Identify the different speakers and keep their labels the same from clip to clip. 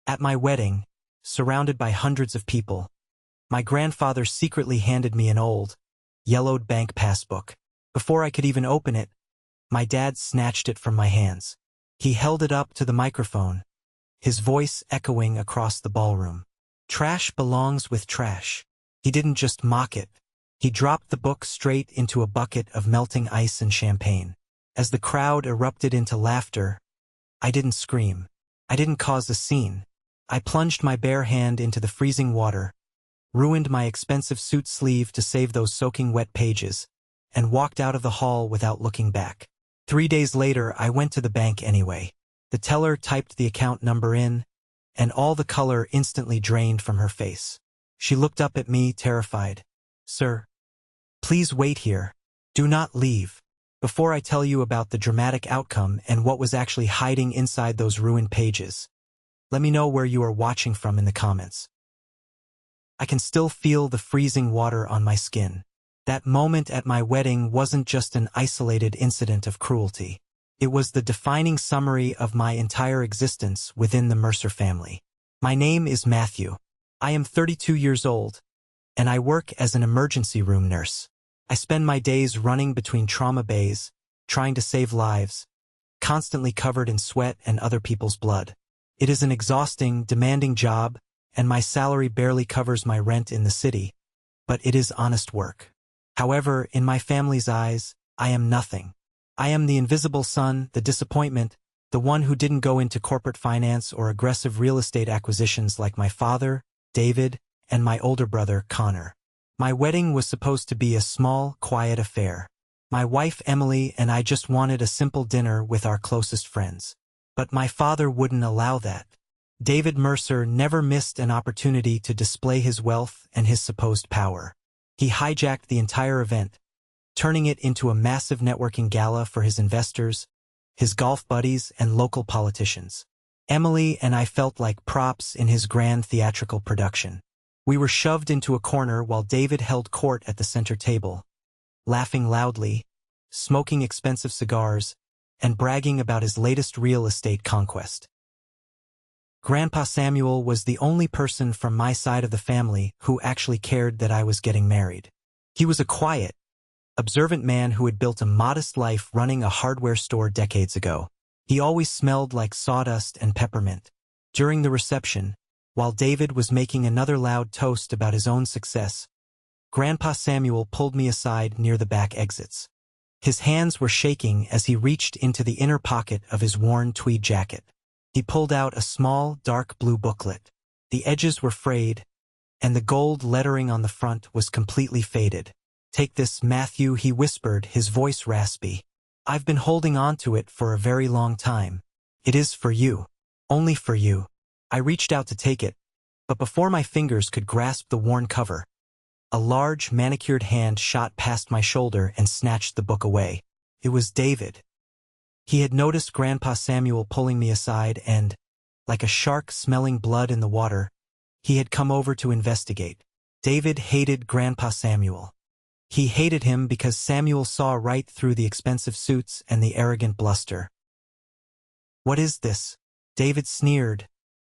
Speaker 1: At my wedding, surrounded by hundreds of people, my grandfather secretly handed me an old, yellowed bank passbook. Before I could even open it, my dad snatched it from my hands. He held it up to the microphone, his voice echoing across the ballroom. Trash belongs with trash. He didn't just mock it. He dropped the book straight into a bucket of melting ice and champagne. As the crowd erupted into laughter, I didn't scream. I didn't cause a scene. I plunged my bare hand into the freezing water, ruined my expensive suit sleeve to save those soaking wet pages, and walked out of the hall without looking back. 3 days later, I went to the bank anyway. The teller typed the account number in, and all the color instantly drained from her face. She looked up at me, terrified. "Sir, please wait here. Do not leave. Before I tell you about the dramatic outcome and what was actually hiding inside those ruined pages, let me know where you are watching from in the comments." I can still feel the freezing water on my skin. That moment at my wedding wasn't just an isolated incident of cruelty. It was the defining summary of my entire existence within the Mercer family. My name is Matthew. I am 32 years old, and I work as an emergency room nurse. I spend my days running between trauma bays, trying to save lives, constantly covered in sweat and other people's blood. It is an exhausting, demanding job, and my salary barely covers my rent in the city, but it is honest work. However, in my family's eyes, I am nothing. I am the invisible son, the disappointment, the one who didn't go into corporate finance or aggressive real estate acquisitions like my father, David, and my older brother, Connor. My wedding was supposed to be a small, quiet affair. My wife, Emily, and I just wanted a simple dinner with our closest friends. But my father wouldn't allow that. David Mercer never missed an opportunity to display his wealth and his supposed power. He hijacked the entire event, turning it into a massive networking gala for his investors, his golf buddies, and local politicians. Emily and I felt like props in his grand theatrical production. We were shoved into a corner while David held court at the center table, laughing loudly, smoking expensive cigars, and bragging about his latest real estate conquest. Grandpa Samuel was the only person from my side of the family who actually cared that I was getting married. He was a quiet, observant man who had built a modest life running a hardware store decades ago. He always smelled like sawdust and peppermint. During the reception, while David was making another loud toast about his own success, Grandpa Samuel pulled me aside near the back exits. His hands were shaking as he reached into the inner pocket of his worn tweed jacket. He pulled out a small, dark blue booklet. The edges were frayed, and the gold lettering on the front was completely faded. "Take this, Matthew," he whispered, his voice raspy. "I've been holding on to it for a very long time. It is for you. Only for you." I reached out to take it, but before my fingers could grasp the worn cover, a large, manicured hand shot past my shoulder and snatched the book away. It was David. He had noticed Grandpa Samuel pulling me aside and, like a shark smelling blood in the water, he had come over to investigate. David hated Grandpa Samuel. He hated him because Samuel saw right through the expensive suits and the arrogant bluster. "What is this?" David sneered,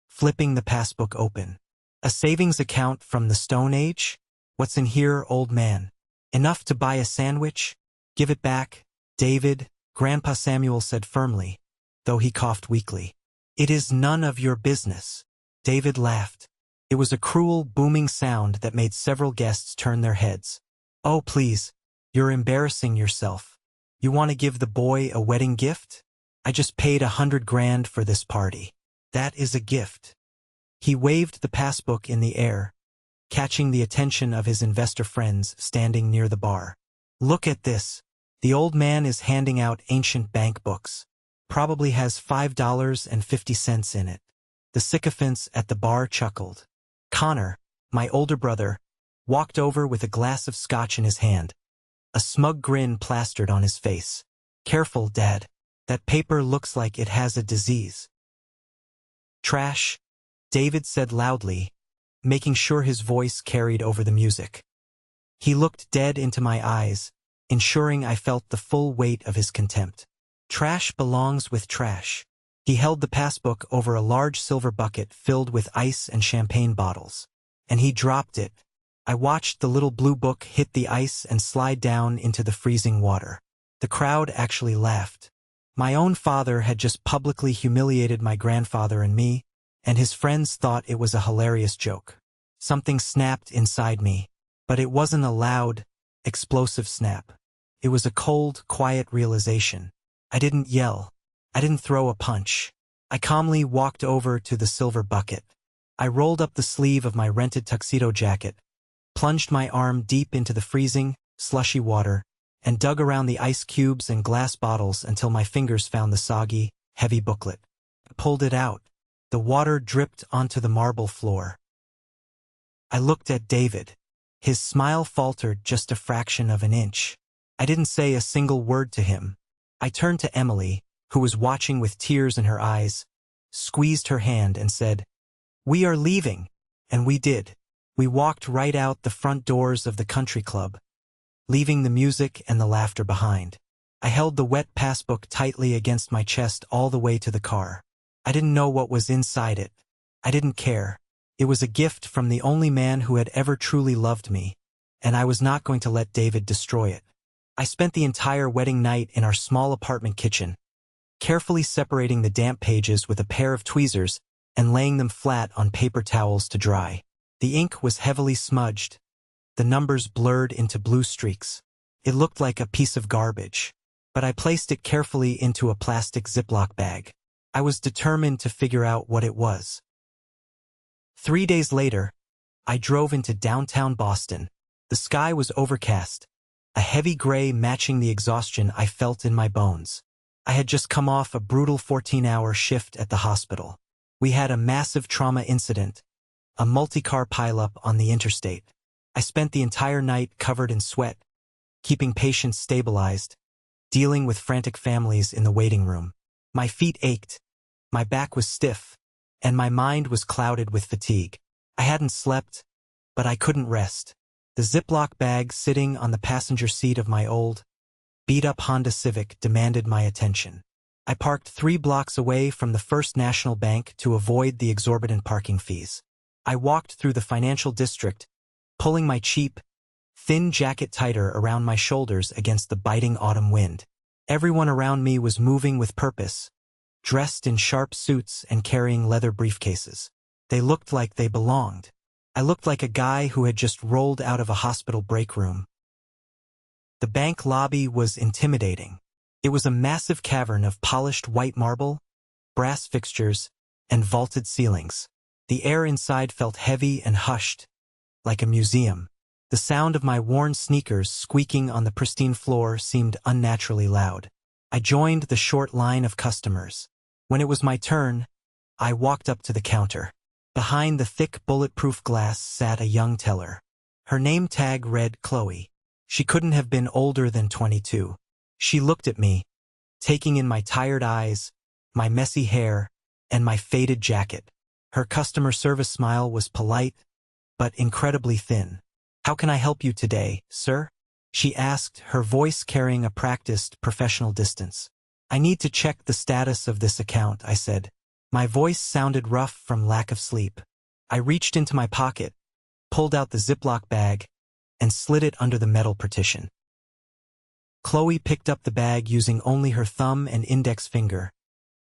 Speaker 1: flipping the passbook open. "A savings account from the Stone Age? What's in here, old man? Enough to buy a sandwich? Give it back, David," Grandpa Samuel said firmly, though he coughed weakly. "It is none of your business." David laughed. It was a cruel, booming sound that made several guests turn their heads. "Oh, please, you're embarrassing yourself. You want to give the boy a wedding gift? I just paid $100,000 for this party. That is a gift." He waved the passbook in the air, catching the attention of his investor friends standing near the bar. "Look at this. The old man is handing out ancient bank books. Probably has $5.50 in it." The sycophants at the bar chuckled. Connor, my older brother, walked over with a glass of scotch in his hand, a smug grin plastered on his face. "Careful, Dad. That paper looks like it has a disease." "Trash," David said loudly, making sure his voice carried over the music. He looked dead into my eyes, ensuring I felt the full weight of his contempt. "Trash belongs with trash. He held the passbook over a large silver bucket filled with ice and champagne bottles. And he dropped it. I watched the little blue book hit the ice and slide down into the freezing water. The crowd actually laughed. My own father had just publicly humiliated my grandfather and me, and his friends thought it was a hilarious joke. Something snapped inside me, but it wasn't a loud, explosive snap. It was a cold, quiet realization. I didn't yell. I didn't throw a punch. I calmly walked over to the silver bucket. I rolled up the sleeve of my rented tuxedo jacket, plunged my arm deep into the freezing, slushy water, and dug around the ice cubes and glass bottles until my fingers found the soggy, heavy booklet. I pulled it out. The water dripped onto the marble floor. I looked at David. His smile faltered just a fraction of an inch. I didn't say a single word to him. I turned to Emily, who was watching with tears in her eyes, squeezed her hand and said, "We are leaving." And we did. We walked right out the front doors of the country club, leaving the music and the laughter behind. I held the wet passbook tightly against my chest all the way to the car. I didn't know what was inside it. I didn't care. It was a gift from the only man who had ever truly loved me, and I was not going to let David destroy it. I spent the entire wedding night in our small apartment kitchen, carefully separating the damp pages with a pair of tweezers and laying them flat on paper towels to dry. The ink was heavily smudged, the numbers blurred into blue streaks. It looked like a piece of garbage, but I placed it carefully into a plastic Ziploc bag. I was determined to figure out what it was. 3 days later, I drove into downtown Boston. The sky was overcast, a heavy gray matching the exhaustion I felt in my bones. I had just come off a brutal 14-hour shift at the hospital. We had a massive trauma incident, a multi-car pileup on the interstate. I spent the entire night covered in sweat, keeping patients stabilized, dealing with frantic families in the waiting room. My feet ached, my back was stiff, and my mind was clouded with fatigue. I hadn't slept, but I couldn't rest. The Ziploc bag sitting on the passenger seat of my old, beat-up Honda Civic demanded my attention. I parked 3 blocks away from the First National Bank to avoid the exorbitant parking fees. I walked through the financial district, pulling my cheap, thin jacket tighter around my shoulders against the biting autumn wind. Everyone around me was moving with purpose, dressed in sharp suits and carrying leather briefcases. They looked like they belonged. I looked like a guy who had just rolled out of a hospital break room. The bank lobby was intimidating. It was a massive cavern of polished white marble, brass fixtures, and vaulted ceilings. The air inside felt heavy and hushed, like a museum. The sound of my worn sneakers squeaking on the pristine floor seemed unnaturally loud. I joined the short line of customers. When it was my turn, I walked up to the counter. Behind the thick bulletproof glass sat a young teller. Her name tag read Chloe. She couldn't have been older than 22. She looked at me, taking in my tired eyes, my messy hair, and my faded jacket. Her customer service smile was polite, but incredibly thin. "How can I help you today, sir?" she asked, her voice carrying a practiced, professional distance. "I need to check the status of this account," I said. My voice sounded rough from lack of sleep. I reached into my pocket, pulled out the Ziploc bag, and slid it under the metal partition. Chloe picked up the bag using only her thumb and index finger,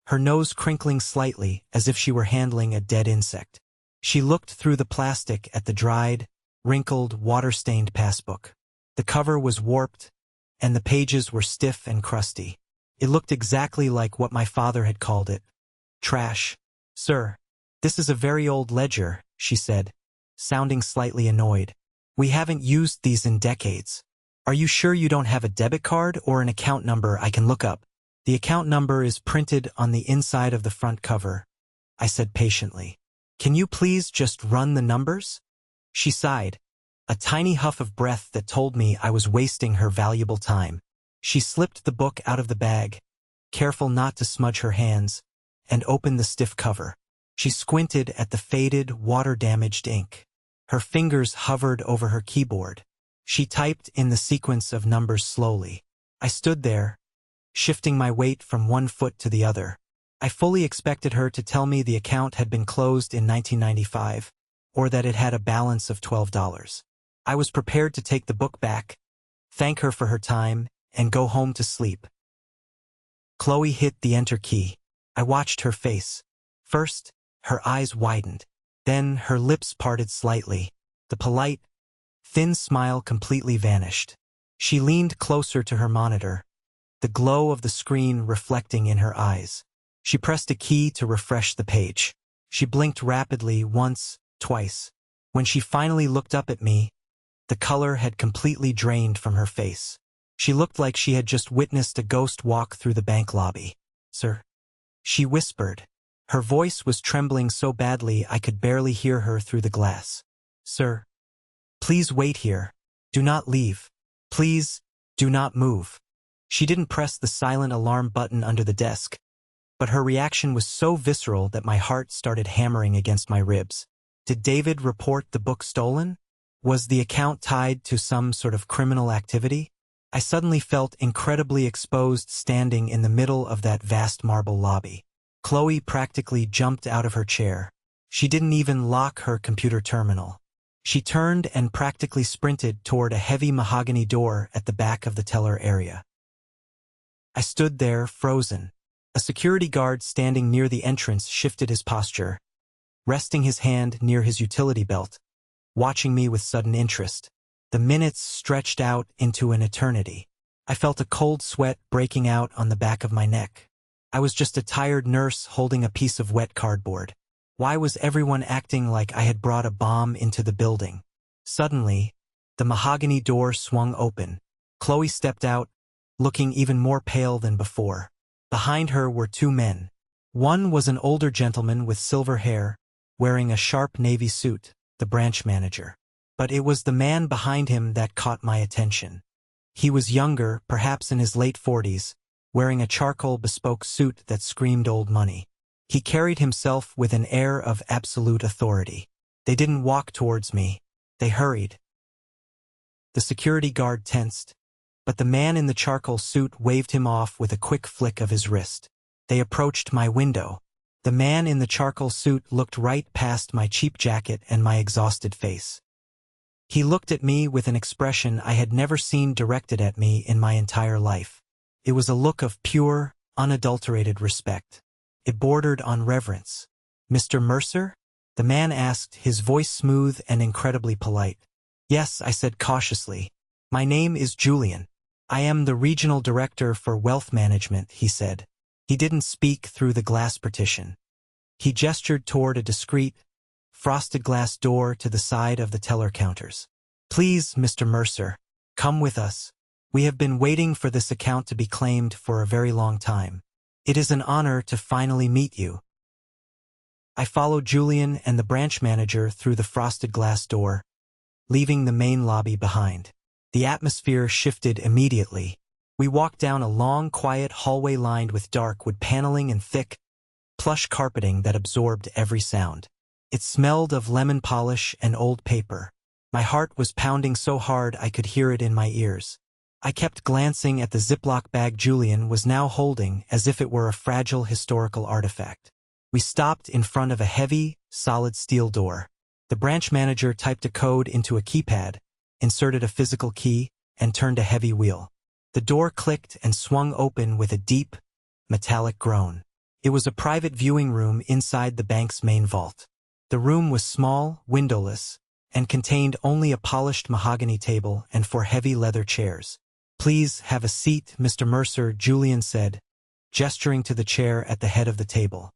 Speaker 1: her nose crinkling slightly as if she were handling a dead insect. She looked through the plastic at the dried, wrinkled, water-stained passbook. The cover was warped, and the pages were stiff and crusty. It looked exactly like what my father had called it. Trash. "Sir, this is a very old ledger," she said, sounding slightly annoyed. "We haven't used these in decades. Are you sure you don't have a debit card or an account number I can look up?" "The account number is printed on the inside of the front cover," I said patiently. "Can you please just run the numbers?" She sighed, a tiny huff of breath that told me I was wasting her valuable time. She slipped the book out of the bag, careful not to smudge her hands, and opened the stiff cover. She squinted at the faded, water-damaged ink. Her fingers hovered over her keyboard. She typed in the sequence of numbers slowly. I stood there, shifting my weight from one foot to the other, I fully expected her to tell me the account had been closed in 1995, or that it had a balance of $12. I was prepared to take the book back, thank her for her time, and go home to sleep. Chloe hit the enter key. I watched her face. First, her eyes widened. Then her lips parted slightly. The polite, thin smile completely vanished. She leaned closer to her monitor, the glow of the screen reflecting in her eyes. She pressed a key to refresh the page. She blinked rapidly once, twice. When she finally looked up at me, the color had completely drained from her face. She looked like she had just witnessed a ghost walk through the bank lobby. "Sir," she whispered. Her voice was trembling so badly I could barely hear her through the glass. "Sir, please wait here. Do not leave. Please, do not move." She didn't press the silent alarm button under the desk, but her reaction was so visceral that my heart started hammering against my ribs. Did David report the book stolen? Was the account tied to some sort of criminal activity? I suddenly felt incredibly exposed standing in the middle of that vast marble lobby. Chloe practically jumped out of her chair. She didn't even lock her computer terminal. She turned and practically sprinted toward a heavy mahogany door at the back of the teller area. I stood there, frozen. A security guard standing near the entrance shifted his posture, resting his hand near his utility belt, watching me with sudden interest. The minutes stretched out into an eternity. I felt a cold sweat breaking out on the back of my neck. I was just a tired nurse holding a piece of wet cardboard. Why was everyone acting like I had brought a bomb into the building? Suddenly, the mahogany door swung open. Chloe stepped out, looking even more pale than before. Behind her were two men. One was an older gentleman with silver hair, wearing a sharp navy suit, the branch manager. But it was the man behind him that caught my attention. He was younger, perhaps in his late 40s, wearing a charcoal bespoke suit that screamed old money. He carried himself with an air of absolute authority. They didn't walk towards me. They hurried. The security guard tensed, but the man in the charcoal suit waved him off with a quick flick of his wrist. They approached my window. The man in the charcoal suit looked right past my cheap jacket and my exhausted face. He looked at me with an expression I had never seen directed at me in my entire life. It was a look of pure, unadulterated respect. It bordered on reverence. "Mr. Mercer?" the man asked, his voice smooth and incredibly polite. "Yes," I said cautiously. "My name is Julian. I am the regional director for wealth management," he said. He didn't speak through the glass partition. He gestured toward a discreet, frosted glass door to the side of the teller counters. "Please, Mr. Mercer, come with us. We have been waiting for this account to be claimed for a very long time. It is an honor to finally meet you." I followed Julian and the branch manager through the frosted glass door, leaving the main lobby behind. The atmosphere shifted immediately. We walked down a long, quiet hallway lined with dark wood paneling and thick, plush carpeting that absorbed every sound. It smelled of lemon polish and old paper. My heart was pounding so hard I could hear it in my ears. I kept glancing at the Ziploc bag Julian was now holding as if it were a fragile historical artifact. We stopped in front of a heavy, solid steel door. The branch manager typed a code into a keypad, inserted a physical key, and turned a heavy wheel. The door clicked and swung open with a deep, metallic groan. It was a private viewing room inside the bank's main vault. The room was small, windowless, and contained only a polished mahogany table and 4 heavy leather chairs. "Please have a seat, Mr. Mercer," Julian said, gesturing to the chair at the head of the table.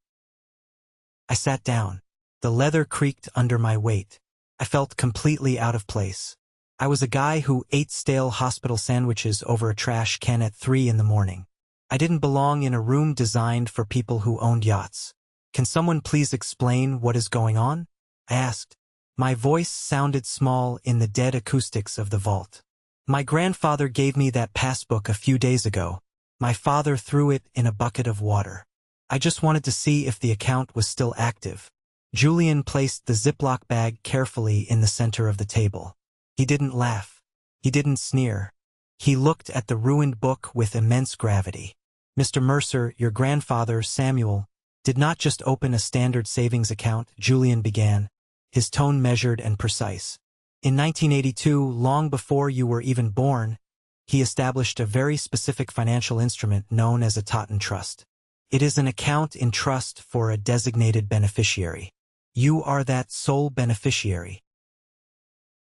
Speaker 1: I sat down. The leather creaked under my weight. I felt completely out of place. I was a guy who ate stale hospital sandwiches over a trash can at 3 in the morning. I didn't belong in a room designed for people who owned yachts. "Can someone please explain what is going on?" I asked. My voice sounded small in the dead acoustics of the vault. "My grandfather gave me that passbook a few days ago. My father threw it in a bucket of water. I just wanted to see if the account was still active." Julian placed the Ziploc bag carefully in the center of the table. He didn't laugh. He didn't sneer. He looked at the ruined book with immense gravity. "Mr. Mercer, your grandfather, Samuel, Did not just open a standard savings account, Julian began, his tone measured and precise. In 1982, long before you were even born, he established a very specific financial instrument known as a aita trust. It is an account in trust for a designated beneficiary. You are that sole beneficiary.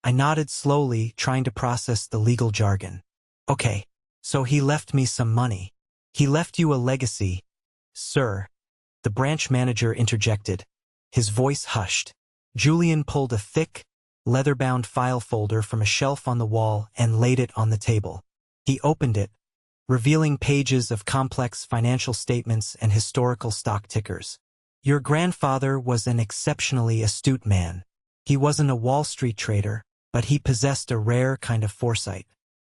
Speaker 1: I nodded slowly, trying to process the legal jargon. Okay, so he left me some money. He left you a legacy, sir. The branch manager interjected. His voice hushed. Julian pulled a thick, leather-bound file folder from a shelf on the wall and laid it on the table. He opened it, revealing pages of complex financial statements and historical stock tickers. Your grandfather was an exceptionally astute man. He wasn't a Wall Street trader, but he possessed a rare kind of foresight.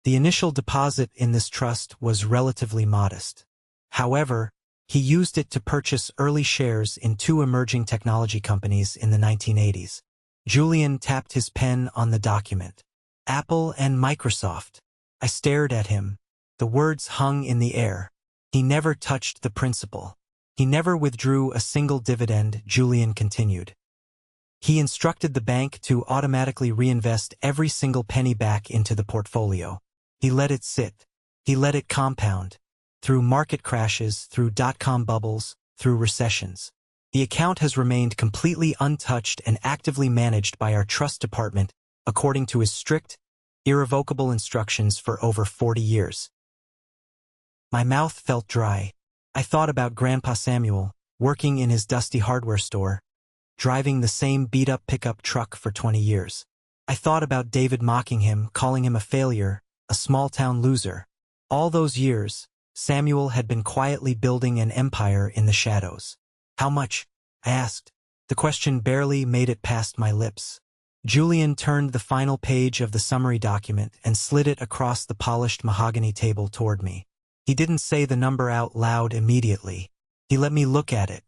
Speaker 1: The initial deposit in this trust was relatively modest. However, he used it to purchase early shares in two emerging technology companies in the 1980s. Julian tapped his pen on the document. Apple and Microsoft. I stared at him. The words hung in the air. He never touched the principal. He never withdrew a single dividend, Julian continued. He instructed the bank to automatically reinvest every single penny back into the portfolio. He let it sit. He let it compound. Through market crashes, through dot-com bubbles, through recessions. The account has remained completely untouched and actively managed by our trust department, according to his strict, irrevocable instructions for over 40 years. My mouth felt dry. I thought about Grandpa Samuel, working in his dusty hardware store, driving the same beat-up pickup truck for 20 years. I thought about David mocking him, calling him a failure, a small-town loser. All those years, Samuel had been quietly building an empire in the shadows. How much? I asked. The question barely made it past my lips. Julian turned the final page of the summary document and slid it across the polished mahogany table toward me. He didn't say the number out loud immediately. He let me look at it.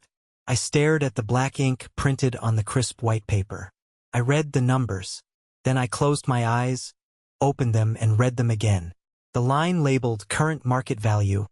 Speaker 1: I stared at the black ink printed on the crisp white paper. I read the numbers. Then I closed my eyes, opened them and read them again. The line labeled current market value,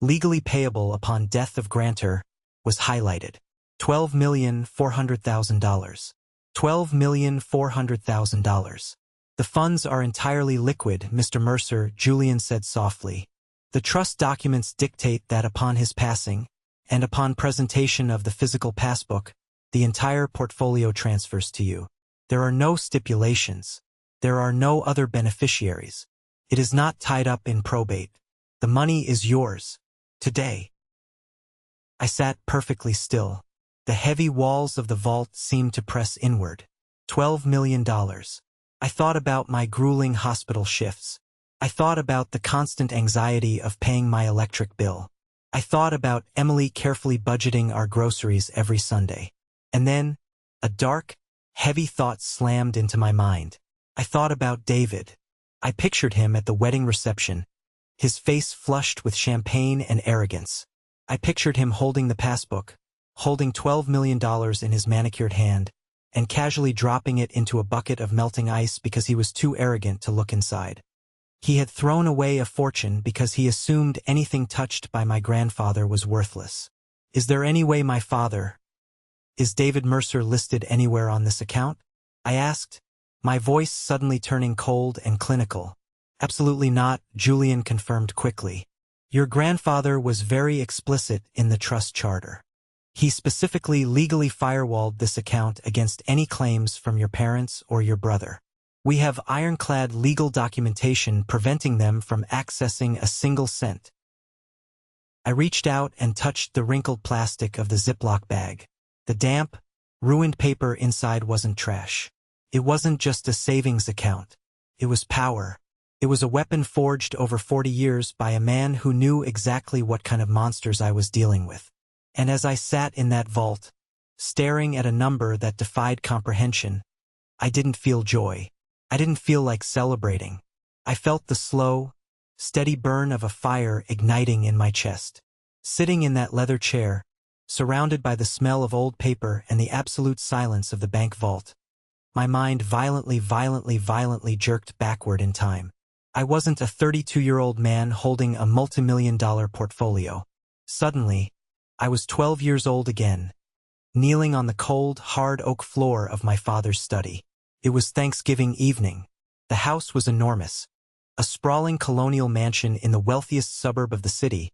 Speaker 1: legally payable upon death of grantor, was highlighted. $12,400,000. $12,400,000. The funds are entirely liquid, Mr. Mercer, Julian said softly. The trust documents dictate that upon his passing, and upon presentation of the physical passbook, the entire portfolio transfers to you. There are no stipulations. There are no other beneficiaries. It is not tied up in probate. The money is yours. Today. I sat perfectly still. The heavy walls of the vault seemed to press inward. $12 million. I thought about my grueling hospital shifts. I thought about the constant anxiety of paying my electric bill. I thought about Emily carefully budgeting our groceries every Sunday. And then, a dark, heavy thought slammed into my mind. I thought about David. I pictured him at the wedding reception, his face flushed with champagne and arrogance. I pictured him holding the passbook, holding $12 million in his manicured hand, and casually dropping it into a bucket of melting ice because he was too arrogant to look inside. He had thrown away a fortune because he assumed anything touched by my grandfather was worthless. Is there any way my father? Is David Mercer listed anywhere on this account? I asked, my voice suddenly turning cold and clinical. Absolutely not, Julian confirmed quickly. Your grandfather was very explicit in the trust charter. He specifically legally firewalled this account against any claims from your parents or your brother. We have ironclad legal documentation preventing them from accessing a single cent. I reached out and touched the wrinkled plastic of the Ziploc bag. The damp, ruined paper inside wasn't trash. It wasn't just a savings account. It was power. It was a weapon forged over 40 years by a man who knew exactly what kind of monsters I was dealing with. And as I sat in that vault, staring at a number that defied comprehension, I didn't feel joy. I didn't feel like celebrating. I felt the slow, steady burn of a fire igniting in my chest. Sitting in that leather chair, surrounded by the smell of old paper and the absolute silence of the bank vault, my mind violently jerked backward in time. I wasn't a 32-year-old man holding a multimillion-dollar portfolio. Suddenly, I was 12 years old again, kneeling on the cold, hard oak floor of my father's study. It was Thanksgiving evening. The house was enormous, a sprawling colonial mansion in the wealthiest suburb of the city,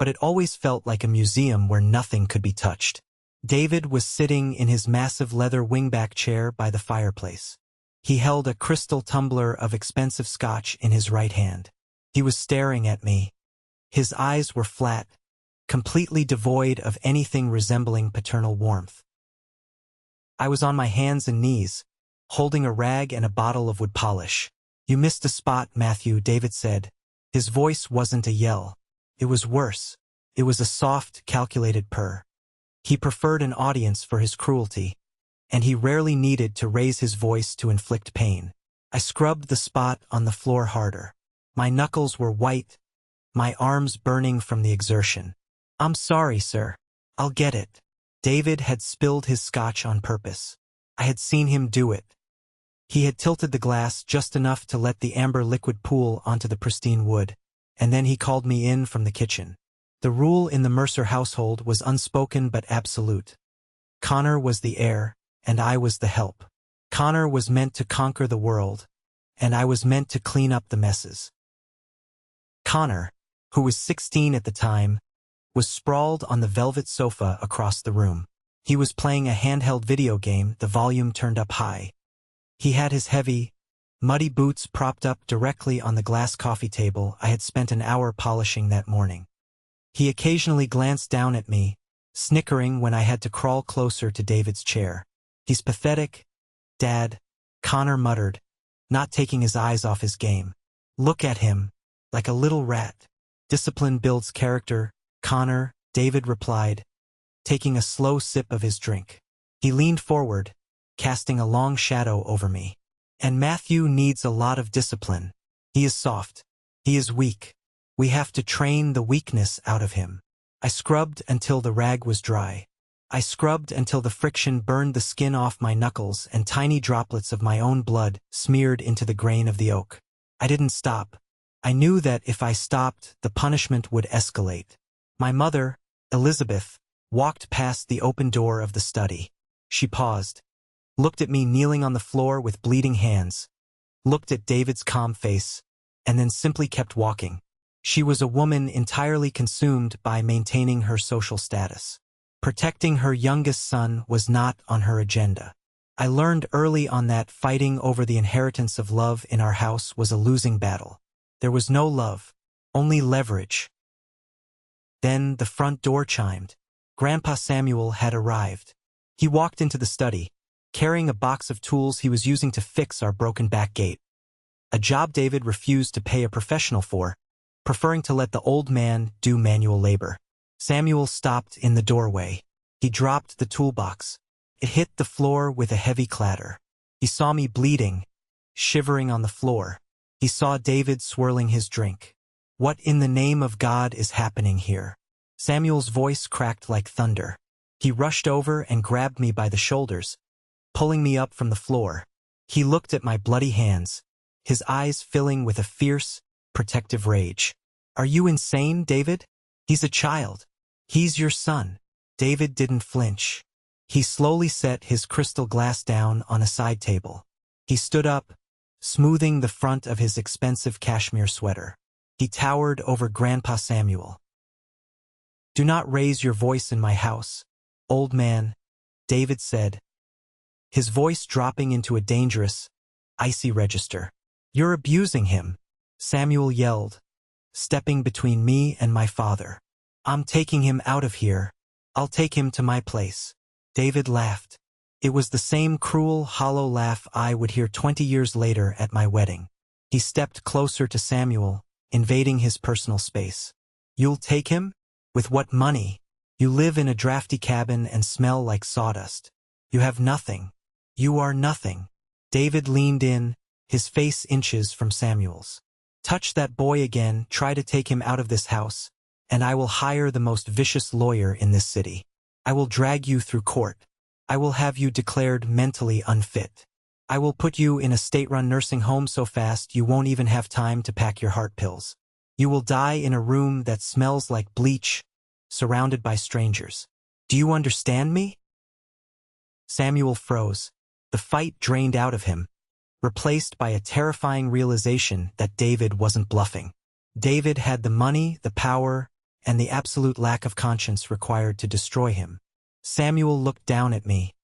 Speaker 1: but it always felt like a museum where nothing could be touched. David was sitting in his massive leather wingback chair by the fireplace. He held a crystal tumbler of expensive scotch in his right hand. He was staring at me. His eyes were flat, completely devoid of anything resembling paternal warmth. I was on my hands and knees, holding a rag and a bottle of wood polish. "You missed a spot, Matthew," David said. His voice wasn't a yell. It was worse. It was a soft, calculated purr. He preferred an audience for his cruelty, and he rarely needed to raise his voice to inflict pain. I scrubbed the spot on the floor harder. My knuckles were white, my arms burning from the exertion. "I'm sorry, sir. I'll get it." David had spilled his scotch on purpose. I had seen him do it. He had tilted the glass just enough to let the amber liquid pool onto the pristine wood, and then he called me in from the kitchen. The rule in the Mercer household was unspoken but absolute. Connor was the heir, and I was the help. Connor was meant to conquer the world, and I was meant to clean up the messes. Connor, who was 16 at the time, was sprawled on the velvet sofa across the room. He was playing a handheld video game, the volume turned up high. He had his heavy, muddy boots propped up directly on the glass coffee table I had spent an hour polishing that morning. He occasionally glanced down at me, snickering when I had to crawl closer to David's chair. "He's pathetic, Dad," Connor muttered, not taking his eyes off his game. "Look at him, like a little rat." "Discipline builds character, Connor," David replied, taking a slow sip of his drink. He leaned forward, casting a long shadow over me. "And Matthew needs a lot of discipline. He is soft. He is weak. We have to train the weakness out of him." I scrubbed until the rag was dry. I scrubbed until the friction burned the skin off my knuckles and tiny droplets of my own blood smeared into the grain of the oak. I didn't stop. I knew that if I stopped, the punishment would escalate. My mother, Elizabeth, walked past the open door of the study. She paused, looked at me kneeling on the floor with bleeding hands, looked at David's calm face, and then simply kept walking. She was a woman entirely consumed by maintaining her social status. Protecting her youngest son was not on her agenda. I learned early on that fighting over the inheritance of love in our house was a losing battle. There was no love, only leverage. Then the front door chimed. Grandpa Samuel had arrived. He walked into the study, carrying a box of tools he was using to fix our broken back gate. A job David refused to pay a professional for, preferring to let the old man do manual labor. Samuel stopped in the doorway. He dropped the toolbox. It hit the floor with a heavy clatter. He saw me bleeding, shivering on the floor. He saw David swirling his drink. "What in the name of God is happening here?" Samuel's voice cracked like thunder. He rushed over and grabbed me by the shoulders, pulling me up from the floor. He looked at my bloody hands, his eyes filling with a fierce, protective rage. "Are you insane, David? He's a child. He's your son." David didn't flinch. He slowly set his crystal glass down on a side table. He stood up, smoothing the front of his expensive cashmere sweater. He towered over Grandpa Samuel. "Do not raise your voice in my house, old man," David said, his voice dropping into a dangerous, icy register. "You're abusing him," Samuel yelled, stepping between me and my father. "I'm taking him out of here. I'll take him to my place." David laughed. It was the same cruel, hollow laugh I would hear 20 years later at my wedding. He stepped closer to Samuel, invading his personal space. "You'll take him? With what money? You live in a drafty cabin and smell like sawdust. You have nothing. You are nothing." David leaned in, his face inches from Samuel's. "Touch that boy again, try to take him out of this house, and I will hire the most vicious lawyer in this city. I will drag you through court. I will have you declared mentally unfit. I will put you in a state-run nursing home so fast you won't even have time to pack your heart pills. You will die in a room that smells like bleach, surrounded by strangers. Do you understand me? Samuel froze. The fight drained out of him, replaced by a terrifying realization that David wasn't bluffing. David had the money, the power, and the absolute lack of conscience required to destroy him. Samuel looked down at me,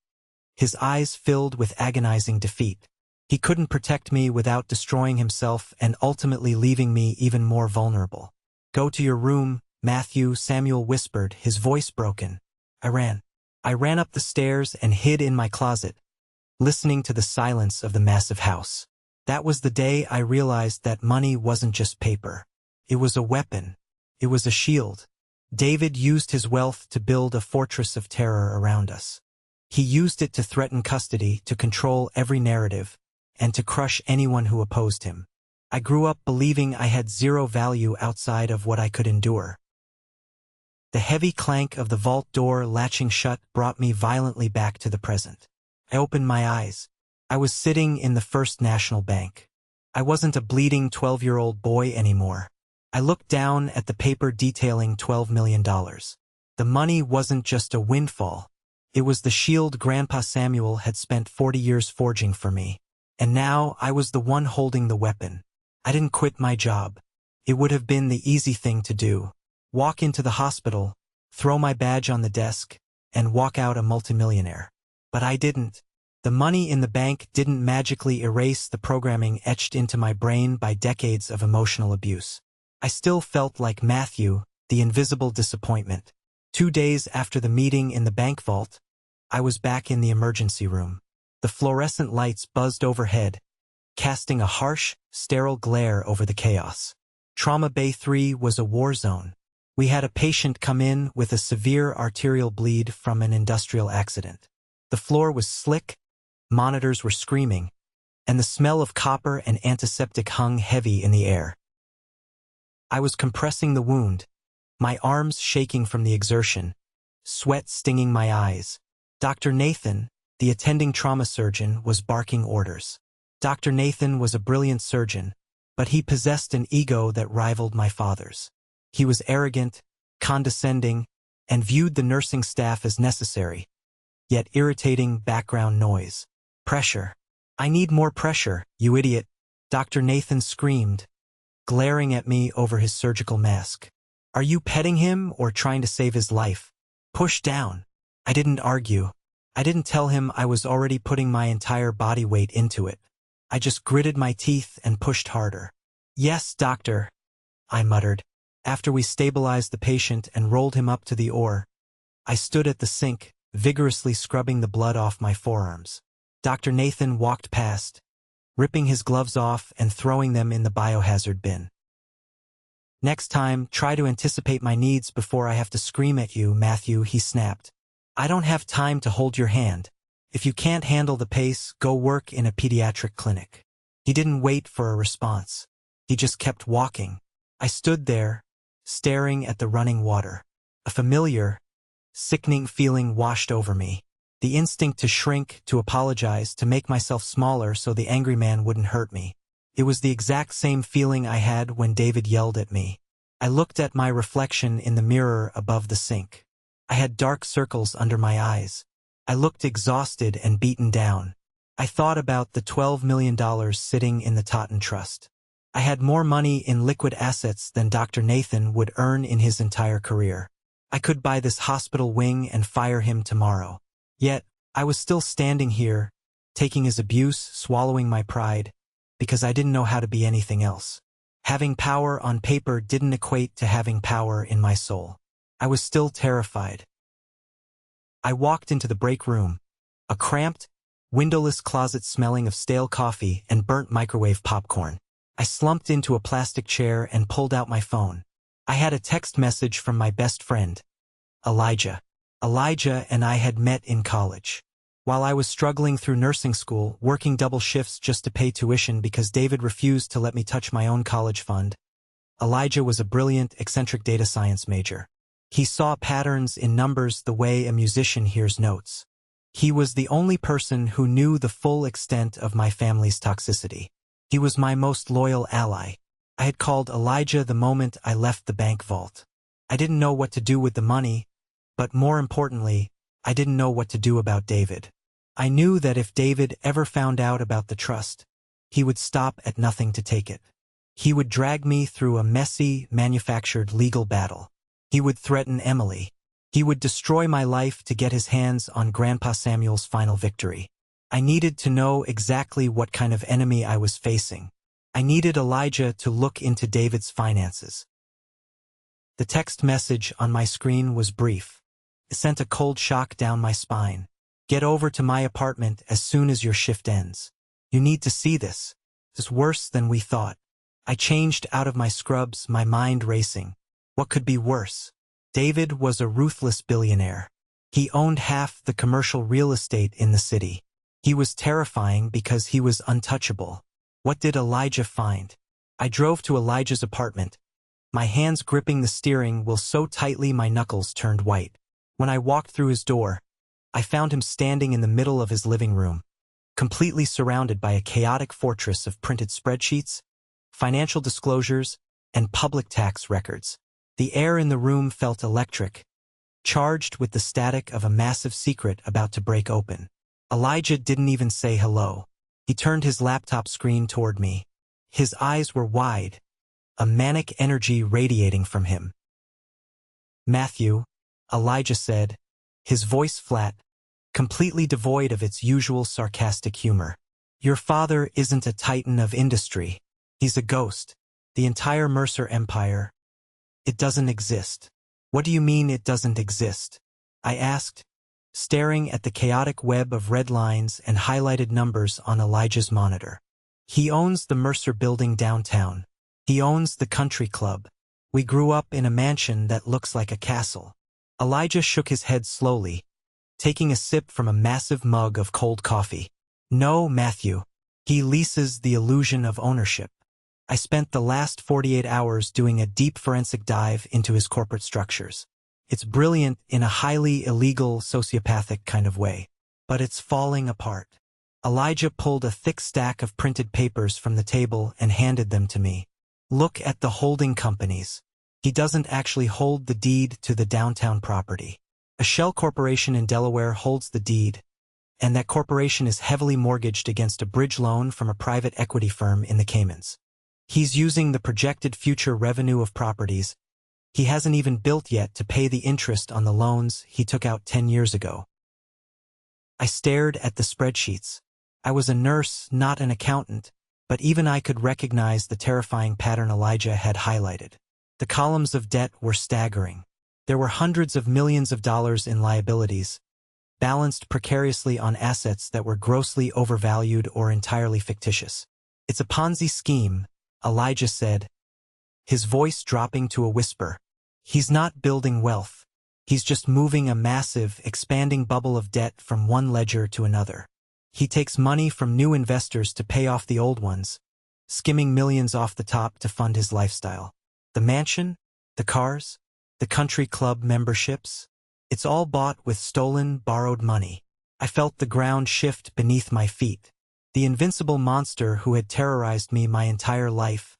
Speaker 1: his eyes filled with agonizing defeat. He couldn't protect me without destroying himself and ultimately leaving me even more vulnerable. Go to your room, Matthew, Samuel whispered, his voice broken. I ran up the stairs and hid in my closet, listening to the silence of the massive house. That was the day I realized that money wasn't just paper. It was a weapon. It was a shield. David used his wealth to build a fortress of terror around us. He used it to threaten custody, to control every narrative, and to crush anyone who opposed him. I grew up believing I had zero value outside of what I could endure. The heavy clank of the vault door latching shut brought me violently back to the present. I opened my eyes. I was sitting in the First National Bank. I wasn't a bleeding 12-year-old boy anymore. I looked down at the paper detailing $12 million. The money wasn't just a windfall. It was the shield Grandpa Samuel had spent 40 years forging for me. And now I was the one holding the weapon. I didn't quit my job. It would have been the easy thing to do. Walk into the hospital, throw my badge on the desk, and walk out a multimillionaire. But I didn't. The money in the bank didn't magically erase the programming etched into my brain by decades of emotional abuse. I still felt like Matthew, the invisible disappointment. 2 days after the meeting in the bank vault, I was back in the emergency room. The fluorescent lights buzzed overhead, casting a harsh, sterile glare over the chaos. Trauma Bay 3 was a war zone. We had a patient come in with a severe arterial bleed from an industrial accident. The floor was slick, monitors were screaming, and the smell of copper and antiseptic hung heavy in the air. I was compressing the wound, my arms shaking from the exertion, sweat stinging my eyes. Dr. Nathan, the attending trauma surgeon, was barking orders. Dr. Nathan was a brilliant surgeon, but he possessed an ego that rivaled my father's. He was arrogant, condescending, and viewed the nursing staff as necessary, yet irritating background noise. Pressure. I need more pressure, you idiot, Dr. Nathan screamed, glaring at me over his surgical mask. Are you petting him or trying to save his life? Push down. I didn't argue. I didn't tell him I was already putting my entire body weight into it. I just gritted my teeth and pushed harder. Yes, doctor, I muttered. After we stabilized the patient and rolled him up to the OR, I stood at the sink, vigorously scrubbing the blood off my forearms. Dr. Nathan walked past, ripping his gloves off and throwing them in the biohazard bin. Next time, try to anticipate my needs before I have to scream at you, Matthew, he snapped. I don't have time to hold your hand. If you can't handle the pace, go work in a pediatric clinic. He didn't wait for a response. He just kept walking. I stood there, staring at the running water. A familiar, sickening feeling washed over me. The instinct to shrink, to apologize, to make myself smaller so the angry man wouldn't hurt me. It was the exact same feeling I had when David yelled at me. I looked at my reflection in the mirror above the sink. I had dark circles under my eyes. I looked exhausted and beaten down. I thought about the $12 million sitting in the Totten Trust. I had more money in liquid assets than Dr. Nathan would earn in his entire career. I could buy this hospital wing and fire him tomorrow. Yet, I was still standing here, taking his abuse, swallowing my pride, because I didn't know how to be anything else. Having power on paper didn't equate to having power in my soul. I was still terrified. I walked into the break room, a cramped, windowless closet smelling of stale coffee and burnt microwave popcorn. I slumped into a plastic chair and pulled out my phone. I had a text message from my best friend, Elijah. Elijah and I had met in college. While I was struggling through nursing school, working double shifts just to pay tuition because David refused to let me touch my own college fund, Elijah was a brilliant, eccentric data science major. He saw patterns in numbers the way a musician hears notes. He was the only person who knew the full extent of my family's toxicity. He was my most loyal ally. I had called Elijah the moment I left the bank vault. I didn't know what to do with the money, but more importantly, I didn't know what to do about David. I knew that if David ever found out about the trust, he would stop at nothing to take it. He would drag me through a messy, manufactured legal battle. He would threaten Emily. He would destroy my life to get his hands on Grandpa Samuel's final victory. I needed to know exactly what kind of enemy I was facing. I needed Elijah to look into David's finances. The text message on my screen was brief. It sent a cold shock down my spine. Get over to my apartment as soon as your shift ends. You need to see this. It's worse than we thought. I changed out of my scrubs, my mind racing. What could be worse? David was a ruthless billionaire. He owned half the commercial real estate in the city. He was terrifying because he was untouchable. What did Elijah find? I drove to Elijah's apartment, my hands gripping the steering wheel so tightly my knuckles turned white. When I walked through his door, I found him standing in the middle of his living room, completely surrounded by a chaotic fortress of printed spreadsheets, financial disclosures, and public tax records. The air in the room felt electric, charged with the static of a massive secret about to break open. Elijah didn't even say hello. He turned his laptop screen toward me. His eyes were wide, a manic energy radiating from him. Matthew, Elijah said, his voice flat, completely devoid of its usual sarcastic humor. Your father isn't a titan of industry. He's a ghost. The entire Mercer empire. It doesn't exist. What do you mean it doesn't exist? I asked, staring at the chaotic web of red lines and highlighted numbers on Elijah's monitor. He owns the Mercer building downtown. He owns the country club. We grew up in a mansion that looks like a castle. Elijah shook his head slowly, taking a sip from a massive mug of cold coffee. No, Matthew. He leases the illusion of ownership. I spent the last 48 hours doing a deep forensic dive into his corporate structures. It's brilliant in a highly illegal, sociopathic kind of way. But it's falling apart. Elijah pulled a thick stack of printed papers from the table and handed them to me. Look at the holding companies. He doesn't actually hold the deed to the downtown property. A shell corporation in Delaware holds the deed, and that corporation is heavily mortgaged against a bridge loan from a private equity firm in the Caymans. He's using the projected future revenue of properties he hasn't even built yet to pay the interest on the loans he took out 10 years ago. I stared at the spreadsheets. I was a nurse, not an accountant, but even I could recognize the terrifying pattern Elijah had highlighted. The columns of debt were staggering. There were hundreds of millions of dollars in liabilities, balanced precariously on assets that were grossly overvalued or entirely fictitious. It's a Ponzi scheme, Elijah said, his voice dropping to a whisper. He's not building wealth. He's just moving a massive, expanding bubble of debt from one ledger to another. He takes money from new investors to pay off the old ones, skimming millions off the top to fund his lifestyle. The mansion, the cars, the country club memberships, it's all bought with stolen, borrowed money. I felt the ground shift beneath my feet. The invincible monster who had terrorized me my entire life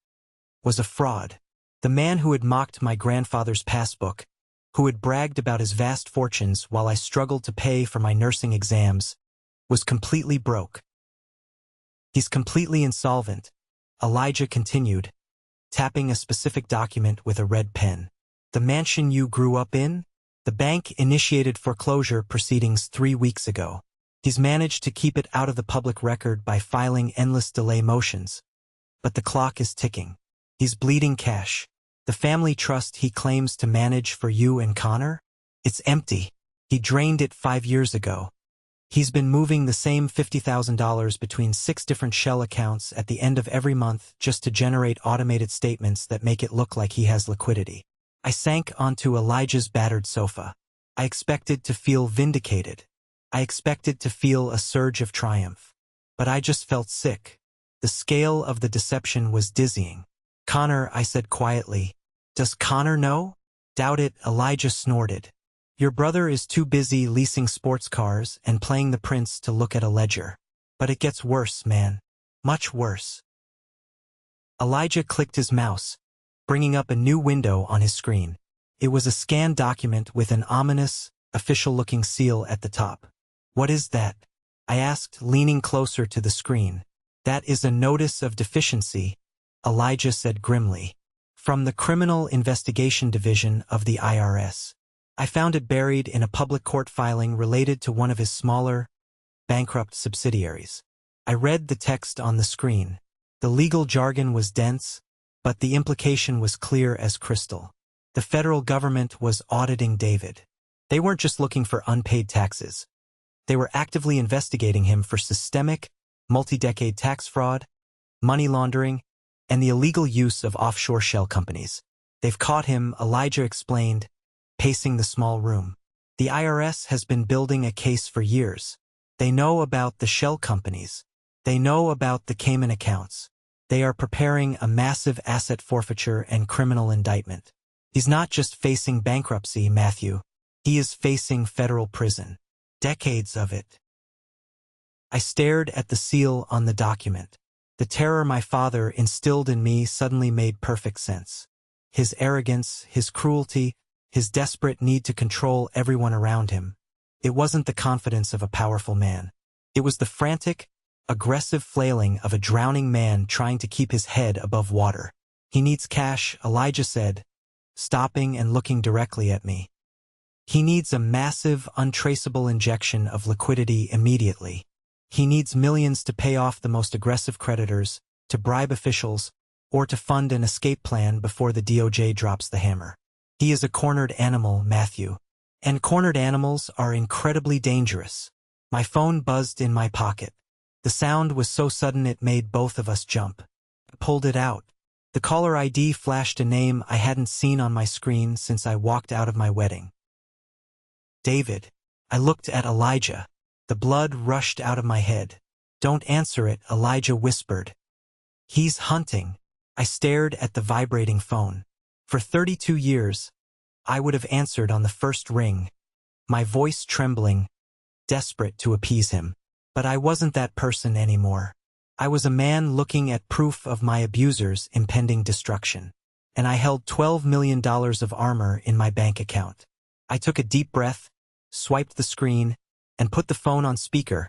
Speaker 1: was a fraud. The man who had mocked my grandfather's passbook, who had bragged about his vast fortunes while I struggled to pay for my nursing exams, was completely broke. He's completely insolvent, Elijah continued, tapping a specific document with a red pen. The mansion you grew up in? The bank initiated foreclosure proceedings 3 weeks ago. He's managed to keep it out of the public record by filing endless delay motions. But the clock is ticking. He's bleeding cash. The family trust he claims to manage for you and Connor? It's empty. He drained it 5 years ago. He's been moving the same $50,000 between 6 different shell accounts at the end of every month just to generate automated statements that make it look like he has liquidity. I sank onto Elijah's battered sofa. I expected to feel vindicated. I expected to feel a surge of triumph. But I just felt sick. The scale of the deception was dizzying. Connor, I said quietly. Does Connor know? Doubt it, Elijah snorted. Your brother is too busy leasing sports cars and playing the prince to look at a ledger. But it gets worse, man. Much worse. Elijah clicked his mouse, bringing up a new window on his screen. It was a scanned document with an ominous, official-looking seal at the top. "What is that?" I asked, leaning closer to the screen. "That is a notice of deficiency," Elijah said grimly. "From the Criminal Investigation Division of the IRS. I found it buried in a public court filing related to one of his smaller, bankrupt subsidiaries." I read the text on the screen. The legal jargon was dense, but the implication was clear as crystal. The federal government was auditing David. They weren't just looking for unpaid taxes. They were actively investigating him for systemic, multi-decade tax fraud, money laundering, and the illegal use of offshore shell companies. "They've caught him," Elijah explained, pacing the small room. "The IRS has been building a case for years. They know about the shell companies. They know about the Cayman accounts. They are preparing a massive asset forfeiture and criminal indictment. He's not just facing bankruptcy, Matthew. He is facing federal prison. Decades of it." I stared at the seal on the document. The terror my father instilled in me suddenly made perfect sense. His arrogance, his cruelty, his desperate need to control everyone around him. It wasn't the confidence of a powerful man. It was the frantic, aggressive flailing of a drowning man trying to keep his head above water. "He needs cash," Elijah said, stopping and looking directly at me. "He needs a massive, untraceable injection of liquidity immediately. He needs millions to pay off the most aggressive creditors, to bribe officials, or to fund an escape plan before the DOJ drops the hammer. He is a cornered animal, Matthew. And cornered animals are incredibly dangerous." My phone buzzed in my pocket. The sound was so sudden it made both of us jump. I pulled it out. The caller ID flashed a name I hadn't seen on my screen since I walked out of my wedding. "David." I looked at Elijah. The blood rushed out of my head. "Don't answer it," Elijah whispered. "He's hunting." I stared at the vibrating phone. For 32 years, I would have answered on the first ring, my voice trembling, desperate to appease him. But I wasn't that person anymore. I was a man looking at proof of my abuser's impending destruction. And I held $12 million of armor in my bank account. I took a deep breath, swiped the screen, and put the phone on speaker,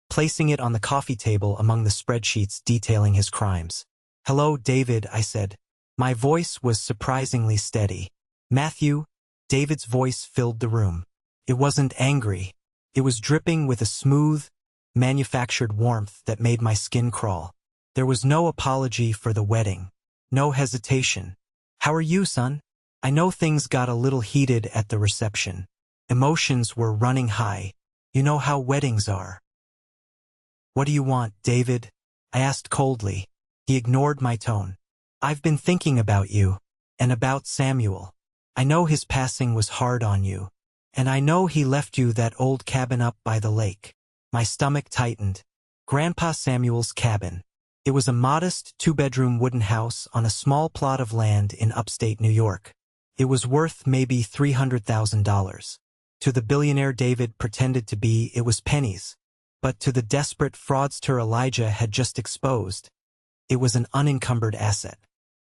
Speaker 1: placing it on the coffee table among the spreadsheets detailing his crimes. "Hello, David," I said. My voice was surprisingly steady. "Matthew." David's voice filled the room. It wasn't angry. It was dripping with a smooth, manufactured warmth that made my skin crawl. There was no apology for the wedding. No hesitation. "How are you, son?" I know things got a little heated at the reception. Emotions were running high. You know how weddings are. "What do you want, David?" I asked coldly. He ignored my tone. "I've been thinking about you, and about Samuel. I know his passing was hard on you, and I know he left you that old cabin up by the lake." My stomach tightened. Grandpa Samuel's cabin. It was a modest, 2-bedroom wooden house on a small plot of land in upstate New York. It was worth maybe $300,000. To the billionaire David pretended to be, it was pennies. But to the desperate fraudster Elijah had just exposed, it was an unencumbered asset.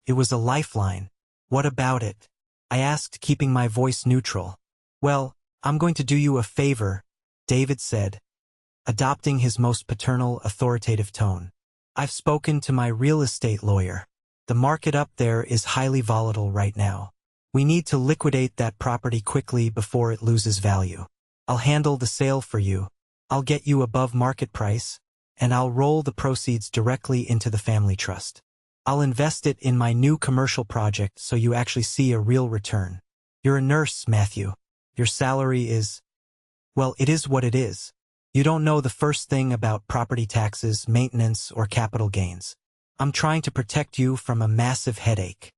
Speaker 1: It was a lifeline. "What about it?" I asked, keeping my voice neutral. "Well, I'm going to do you a favor," David said, adopting his most paternal, authoritative tone. "I've spoken to my real estate lawyer. The market up there is highly volatile right now. We need to liquidate that property quickly before it loses value. I'll handle the sale for you. I'll get you above market price, and I'll roll the proceeds directly into the family trust. I'll invest it in my new commercial project so you actually see a real return. You're a nurse, Matthew. Your salary is, well, it is what it is. You don't know the first thing about property taxes, maintenance, or capital gains. I'm trying to protect you from a massive headache."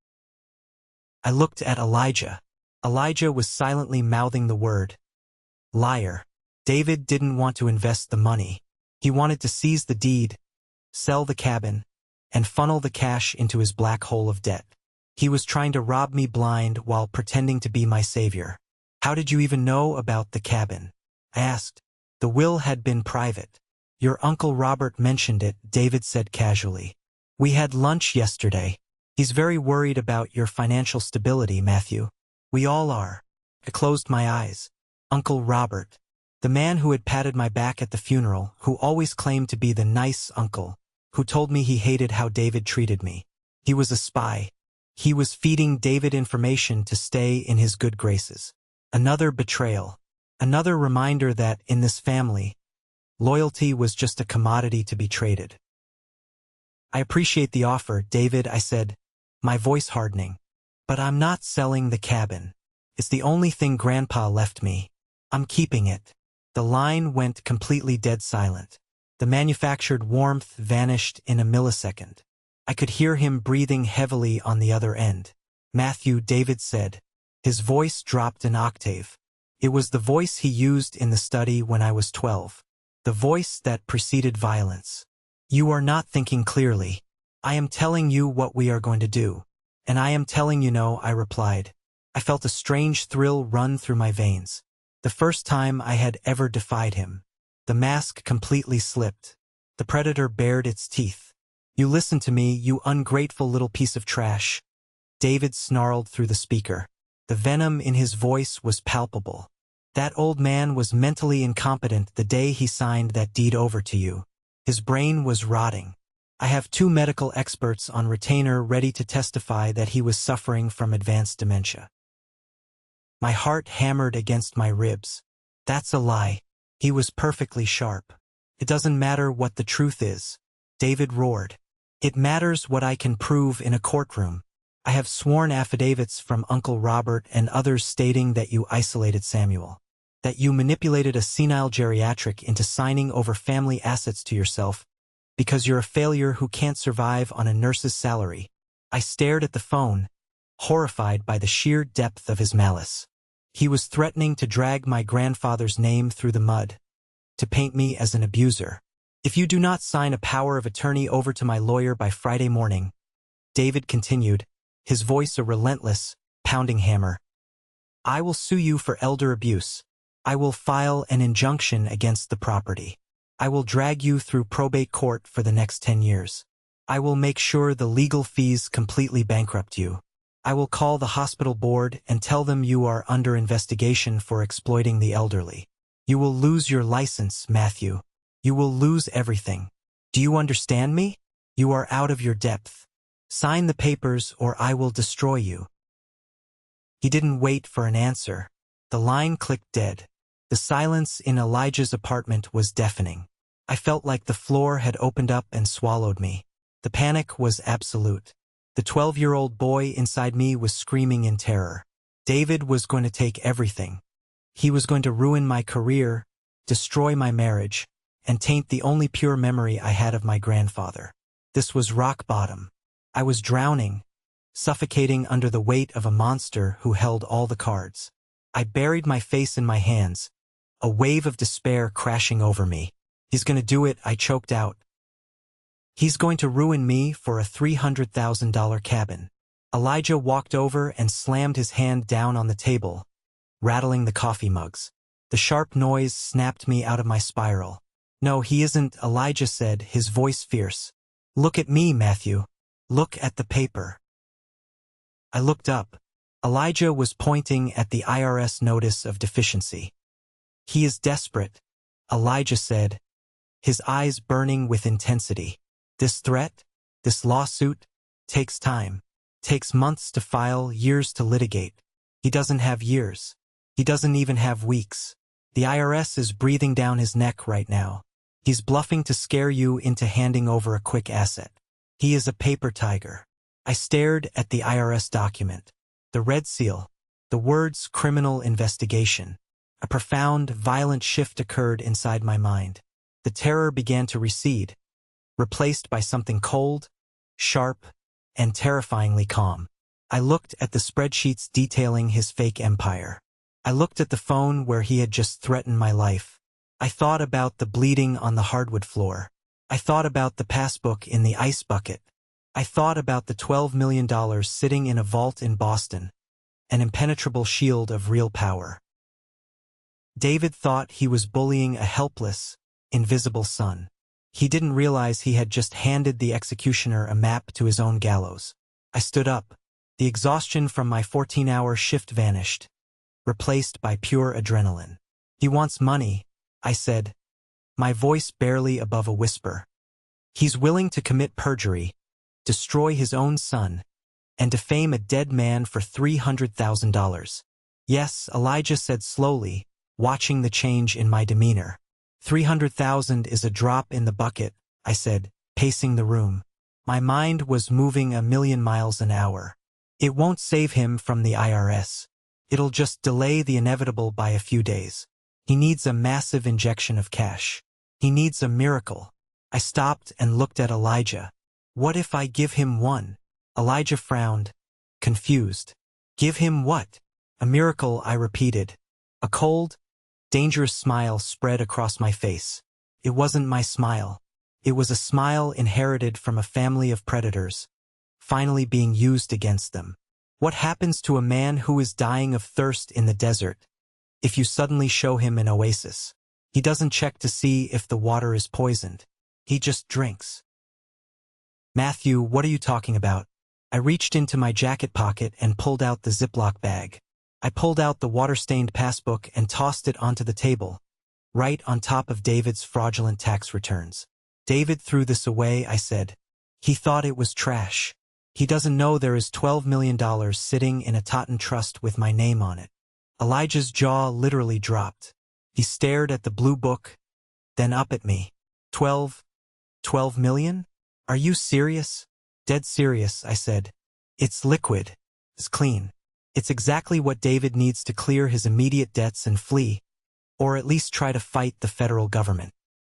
Speaker 1: I looked at Elijah. Elijah was silently mouthing the word liar. David didn't want to invest the money. He wanted to seize the deed, sell the cabin, and funnel the cash into his black hole of debt. He was trying to rob me blind while pretending to be my savior. "How did you even know about the cabin?" I asked. "The will had been private. Your Uncle Robert mentioned it," David said casually. "We had lunch yesterday. He's very worried about your financial stability, Matthew. We all are. I closed my eyes. Uncle Robert, the man who had patted my back at the funeral, who always claimed to be the nice uncle, who told me he hated how David treated me. He was a spy. He was feeding David information to stay in his good graces. Another betrayal. Another reminder that, in this family, loyalty was just a commodity to be traded. I appreciate the offer, David, I said, my voice hardening. But I'm not selling the cabin. It's the only thing Grandpa left me. I'm keeping it. The line went completely dead silent. The manufactured warmth vanished in a millisecond. I could hear him breathing heavily on the other end. Matthew, David said. His voice dropped an octave. It was the voice he used in the study when I was 12. The voice that preceded violence. You are not thinking clearly. I am telling you what we are going to do. And I am telling you no, I replied. I felt a strange thrill run through my veins. The first time I had ever defied him. The mask completely slipped. The predator bared its teeth. You listen to me, you ungrateful little piece of trash. David snarled through the speaker. The venom in his voice was palpable. That old man was mentally incompetent the day he signed that deed over to you. His brain was rotting. I have 2 medical experts on retainer ready to testify that he was suffering from advanced dementia. My heart hammered against my ribs. That's a lie. He was perfectly sharp. It doesn't matter what the truth is. David roared. It matters what I can prove in a courtroom. I have sworn affidavits from Uncle Robert and others stating that you isolated Samuel. That you manipulated a senile geriatric into signing over family assets to yourself because you're a failure who can't survive on a nurse's salary. I stared at the phone, horrified by the sheer depth of his malice. He was threatening to drag my grandfather's name through the mud, to paint me as an abuser. If you do not sign a power of attorney over to my lawyer by Friday morning, David continued, his voice a relentless, pounding hammer, I will sue you for elder abuse. I will file an injunction against the property. I will drag you through probate court for the next 10 years. I will make sure the legal fees completely bankrupt you. I will call the hospital board and tell them you are under investigation for exploiting the elderly. You will lose your license, Matthew. You will lose everything. Do you understand me? You are out of your depth. Sign the papers or I will destroy you. He didn't wait for an answer. The line clicked dead. The silence in Elijah's apartment was deafening. I felt like the floor had opened up and swallowed me. The panic was absolute. The 12-year-old boy inside me was screaming in terror. David was going to take everything. He was going to ruin my career, destroy my marriage, and taint the only pure memory I had of my grandfather. This was rock bottom. I was drowning, suffocating under the weight of a monster who held all the cards. I buried my face in my hands, a wave of despair crashing over me. He's going to do it, I choked out. He's going to ruin me for a $300,000 cabin. Elijah walked over and slammed his hand down on the table, rattling the coffee mugs. The sharp noise snapped me out of my spiral. No, he isn't, Elijah said, his voice fierce. Look at me, Matthew. Look at the paper. I looked up. Elijah was pointing at the IRS notice of deficiency. He is desperate, Elijah said, his eyes burning with intensity. This threat, this lawsuit, takes time. Takes months to file, years to litigate. He doesn't have years. He doesn't even have weeks. The IRS is breathing down his neck right now. He's bluffing to scare you into handing over a quick asset. He is a paper tiger. I stared at the IRS document. The red seal. The words criminal investigation. A profound, violent shift occurred inside my mind. The terror began to recede, replaced by something cold, sharp, and terrifyingly calm. I looked at the spreadsheets detailing his fake empire. I looked at the phone where he had just threatened my life. I thought about the bleeding on the hardwood floor. I thought about the passbook in the ice bucket. I thought about the $12 million sitting in a vault in Boston, an impenetrable shield of real power. David thought he was bullying a helpless, invisible son. He didn't realize he had just handed the executioner a map to his own gallows. I stood up. The exhaustion from my 14-hour shift vanished, replaced by pure adrenaline. He wants money, I said, my voice barely above a whisper. He's willing to commit perjury, destroy his own son, and defame a dead man for $300,000. Yes, Elijah said slowly, watching the change in my demeanor. 300,000 is a drop in the bucket, I said, pacing the room. My mind was moving a million miles an hour. It won't save him from the IRS. It'll just delay the inevitable by a few days. He needs a massive injection of cash. He needs a miracle. I stopped and looked at Elijah. What if I give him one? Elijah frowned, confused. Give him what? A miracle, I repeated. A cold, dangerous smile spread across my face. It wasn't my smile. It was a smile inherited from a family of predators, finally being used against them. What happens to a man who is dying of thirst in the desert if you suddenly show him an oasis? He doesn't check to see if the water is poisoned. He just drinks. Matthew, what are you talking about? I reached into my jacket pocket and pulled out the Ziploc bag. I pulled out the water-stained passbook and tossed it onto the table, right on top of David's fraudulent tax returns. David threw this away, I said. He thought it was trash. He doesn't know there is $12 million sitting in a Totten trust with my name on it. Elijah's jaw literally dropped. He stared at the blue book, then up at me. 12 million? Are you serious? Dead serious, I said. It's liquid. It's clean. It's exactly what David needs to clear his immediate debts and flee, or at least try to fight the federal government.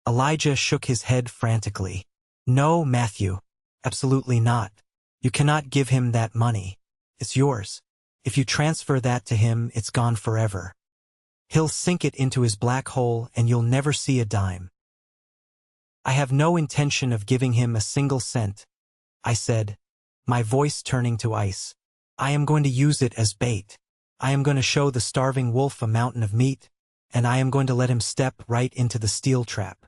Speaker 1: Elijah shook his head frantically. No, Matthew. Absolutely not. You cannot give him that money. It's yours. If you transfer that to him, it's gone forever. He'll sink it into his black hole and you'll never see a dime. I have no intention of giving him a single cent, I said, my voice turning to ice. I am going to use it as bait. I am going to show the starving wolf a mountain of meat, and I am going to let him step right into the steel trap.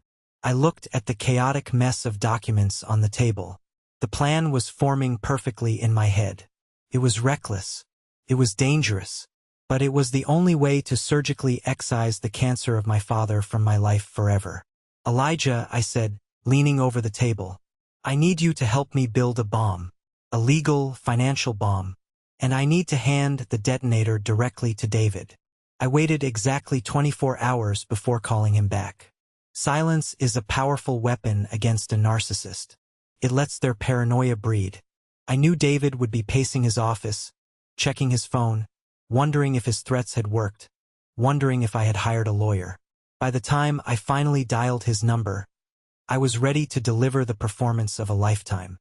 Speaker 1: I looked at the chaotic mess of documents on the table. The plan was forming perfectly in my head. It was reckless. It was dangerous. But it was the only way to surgically excise the cancer of my father from my life forever. Elijah, I said, leaning over the table, I need you to help me build a bomb. A legal, financial bomb. And I need to hand the detonator directly to David. I waited exactly 24 hours before calling him back. Silence is a powerful weapon against a narcissist. It lets their paranoia breed. I knew David would be pacing his office, checking his phone, wondering if his threats had worked, wondering if I had hired a lawyer. By the time I finally dialed his number, I was ready to deliver the performance of a lifetime.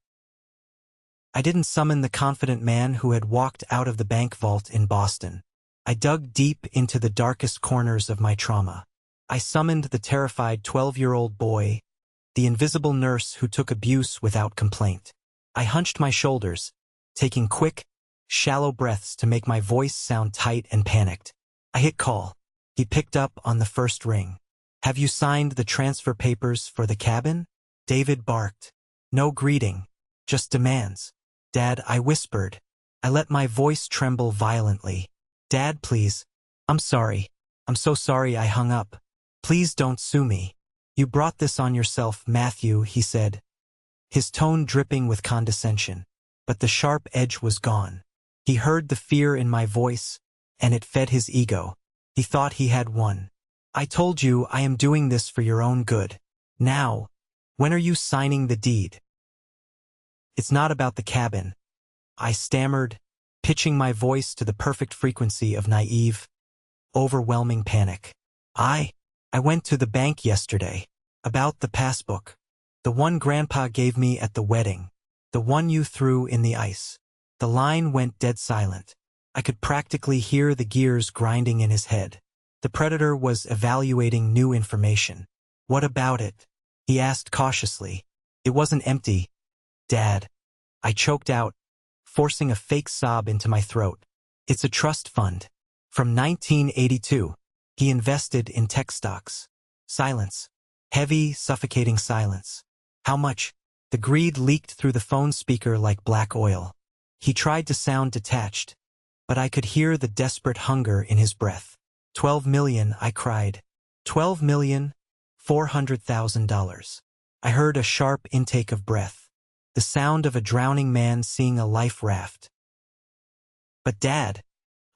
Speaker 1: I didn't summon the confident man who had walked out of the bank vault in Boston. I dug deep into the darkest corners of my trauma. I summoned the terrified 12-year-old boy, the invisible nurse who took abuse without complaint. I hunched my shoulders, taking quick, shallow breaths to make my voice sound tight and panicked. I hit call. He picked up on the first ring. Have you signed the transfer papers for the cabin? David barked. No greeting, just demands. Dad, I whispered. I let my voice tremble violently. Dad, please. I'm sorry. I'm so sorry I hung up. Please don't sue me. You brought this on yourself, Matthew, he said, his tone dripping with condescension. But the sharp edge was gone. He heard the fear in my voice, and it fed his ego. He thought he had won. I told you I am doing this for your own good. Now, when are you signing the deed? It's not about the cabin. I stammered, pitching my voice to the perfect frequency of naive, overwhelming panic. I went to the bank yesterday. About the passbook. The one Grandpa gave me at the wedding. The one you threw in the ice. The line went dead silent. I could practically hear the gears grinding in his head. The predator was evaluating new information. What about it? He asked cautiously. It wasn't empty, Dad. I choked out, forcing a fake sob into my throat. It's a trust fund. From 1982. He invested in tech stocks. Silence. Heavy, suffocating silence. How much? The greed leaked through the phone speaker like black oil. He tried to sound detached, but I could hear the desperate hunger in his breath. 12 million, I cried. $12,400,000. I heard a sharp intake of breath, the sound of a drowning man seeing a life raft. But Dad,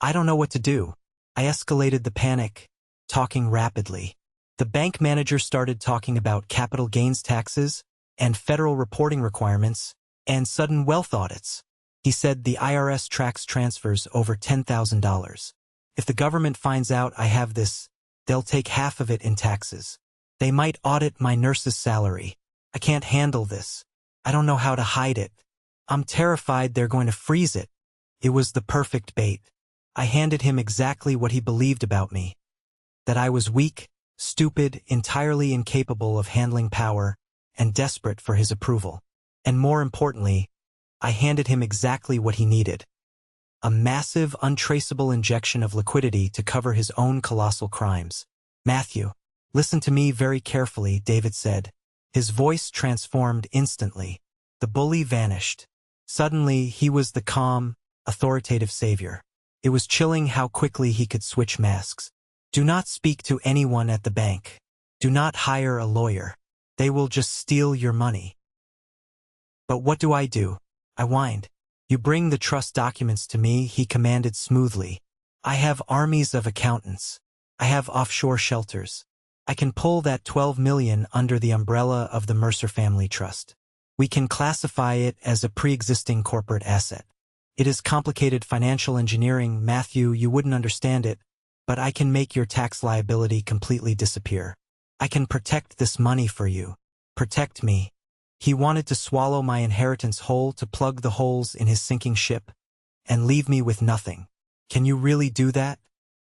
Speaker 1: I don't know what to do. I escalated the panic, talking rapidly. The bank manager started talking about capital gains taxes and federal reporting requirements and sudden wealth audits. He said the IRS tracks transfers over $10,000. If the government finds out I have this, they'll take half of it in taxes. They might audit my nurse's salary. I can't handle this. I don't know how to hide it. I'm terrified they're going to freeze it. It was the perfect bait. I handed him exactly what he believed about me. That I was weak, stupid, entirely incapable of handling power, and desperate for his approval. And more importantly, I handed him exactly what he needed. A massive, untraceable injection of liquidity to cover his own colossal crimes. Matthew, listen to me very carefully, David said. His voice transformed instantly. The bully vanished. Suddenly, he was the calm, authoritative savior. It was chilling how quickly he could switch masks. Do not speak to anyone at the bank. Do not hire a lawyer. They will just steal your money. But what do? I whined. You bring the trust documents to me, he commanded smoothly. I have armies of accountants. I have offshore shelters. I can pull that 12 million under the umbrella of the Mercer Family Trust. We can classify it as a pre-existing corporate asset. It is complicated financial engineering, Matthew, you wouldn't understand it, but I can make your tax liability completely disappear. I can protect this money for you. Protect me. He wanted to swallow my inheritance whole, to plug the holes in his sinking ship, and leave me with nothing. Can you really do that?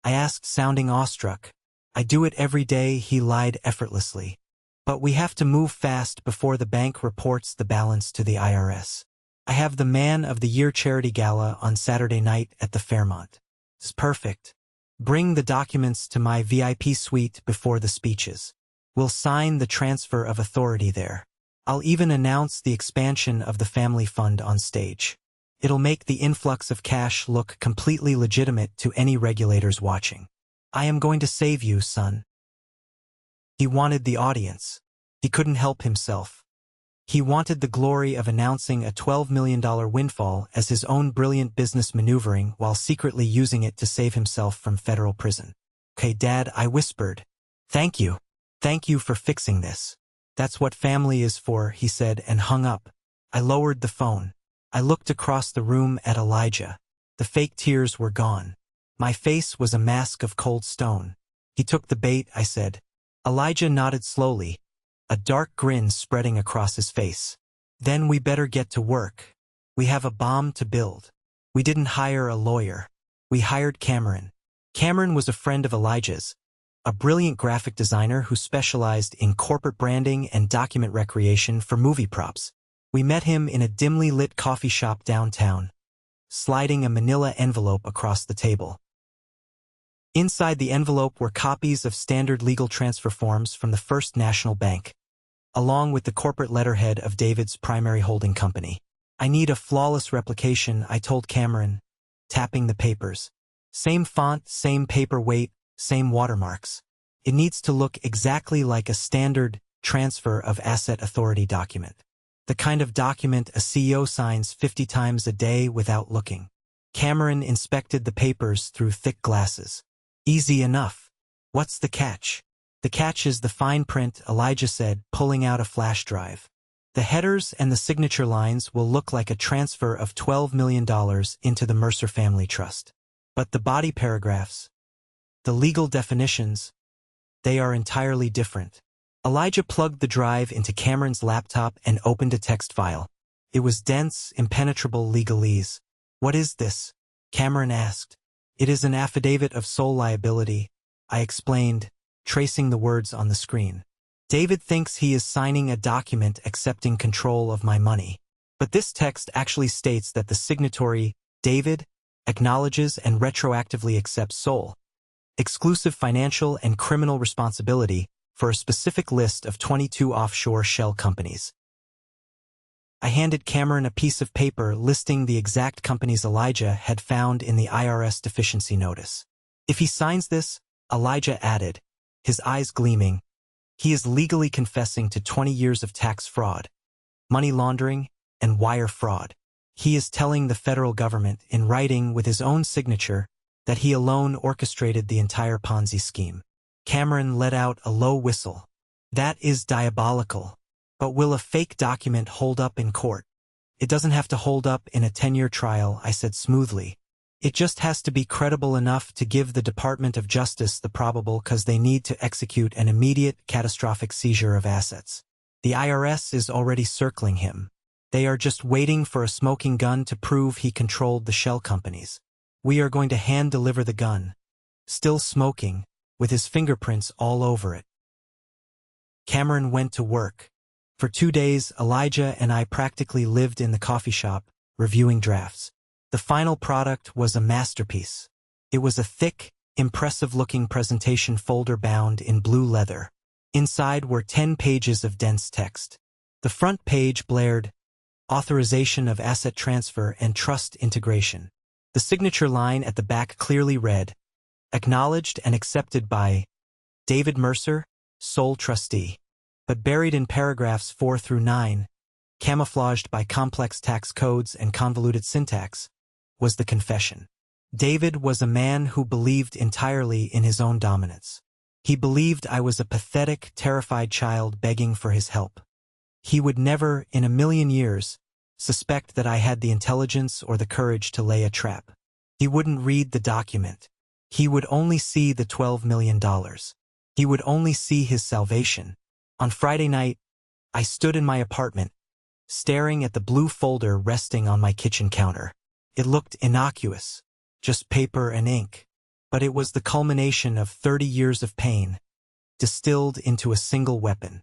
Speaker 1: I asked, sounding awestruck. I do it every day, he lied effortlessly. But we have to move fast before the bank reports the balance to the IRS. I have the Man of the Year charity gala on Saturday night at the Fairmont. It's perfect. Bring the documents to my VIP suite before the speeches. We'll sign the transfer of authority there. I'll even announce the expansion of the family fund on stage. It'll make the influx of cash look completely legitimate to any regulators watching. I am going to save you, son. He wanted the audience. He couldn't help himself. He wanted the glory of announcing a $12 million windfall as his own brilliant business maneuvering while secretly using it to save himself from federal prison. Okay, Dad, I whispered. Thank you. Thank you for fixing this. That's what family is for, he said, and hung up. I lowered the phone. I looked across the room at Elijah. The fake tears were gone. My face was a mask of cold stone. He took the bait, I said. Elijah nodded slowly, a dark grin spreading across his face. Then we better get to work. We have a bomb to build. We didn't hire a lawyer. We hired Cameron. Cameron was a friend of Elijah's, a brilliant graphic designer who specialized in corporate branding and document recreation for movie props. We met him in a dimly lit coffee shop downtown, sliding a manila envelope across the table. Inside the envelope were copies of standard legal transfer forms from the First National Bank, along with the corporate letterhead of David's primary holding company. I need a flawless replication, I told Cameron, tapping the papers. Same font, same paper weight, same watermarks. It needs to look exactly like a standard transfer of asset authority document. The kind of document a CEO signs 50 times a day without looking. Cameron inspected the papers through thick glasses. Easy enough. What's the catch? The catch is the fine print, Elijah said, pulling out a flash drive. The headers and the signature lines will look like a transfer of $12 million into the Mercer Family Trust. But the body paragraphs, the legal definitions, they are entirely different. Elijah plugged the drive into Cameron's laptop and opened a text file. It was dense, impenetrable legalese. What is this? Cameron asked. It is an affidavit of sole liability, I explained, tracing the words on the screen. David thinks he is signing a document accepting control of my money. But this text actually states that the signatory, David, acknowledges and retroactively accepts sole, exclusive financial and criminal responsibility for a specific list of 22 offshore shell companies. I handed Cameron a piece of paper listing the exact companies Elijah had found in the IRS deficiency notice. If he signs this, Elijah added, his eyes gleaming, he is legally confessing to 20 years of tax fraud, money laundering, and wire fraud. He is telling the federal government in writing with his own signature that he alone orchestrated the entire Ponzi scheme. Cameron let out a low whistle. That is diabolical. But will a fake document hold up in court? It doesn't have to hold up in a 10-year trial, I said smoothly. It just has to be credible enough to give the Department of Justice the probable cause they need to execute an immediate, catastrophic seizure of assets. The IRS is already circling him. They are just waiting for a smoking gun to prove he controlled the shell companies. We are going to hand-deliver the gun, still smoking, with his fingerprints all over it. Cameron went to work. For 2 days, Elijah and I practically lived in the coffee shop, reviewing drafts. The final product was a masterpiece. It was a thick, impressive-looking presentation folder bound in blue leather. Inside were 10 pages of dense text. The front page blared, Authorization of Asset Transfer and Trust Integration. The signature line at the back clearly read, Acknowledged and accepted by David Mercer, Sole Trustee. But buried in paragraphs 4 through 9, camouflaged by complex tax codes and convoluted syntax, was the confession. David was a man who believed entirely in his own dominance. He believed I was a pathetic, terrified child begging for his help. He would never, in a million years, suspect that I had the intelligence or the courage to lay a trap. He wouldn't read the document. He would only see the $12 million. He would only see his salvation. On Friday night, I stood in my apartment, staring at the blue folder resting on my kitchen counter. It looked innocuous, just paper and ink, but it was the culmination of 30 years of pain, distilled into a single weapon.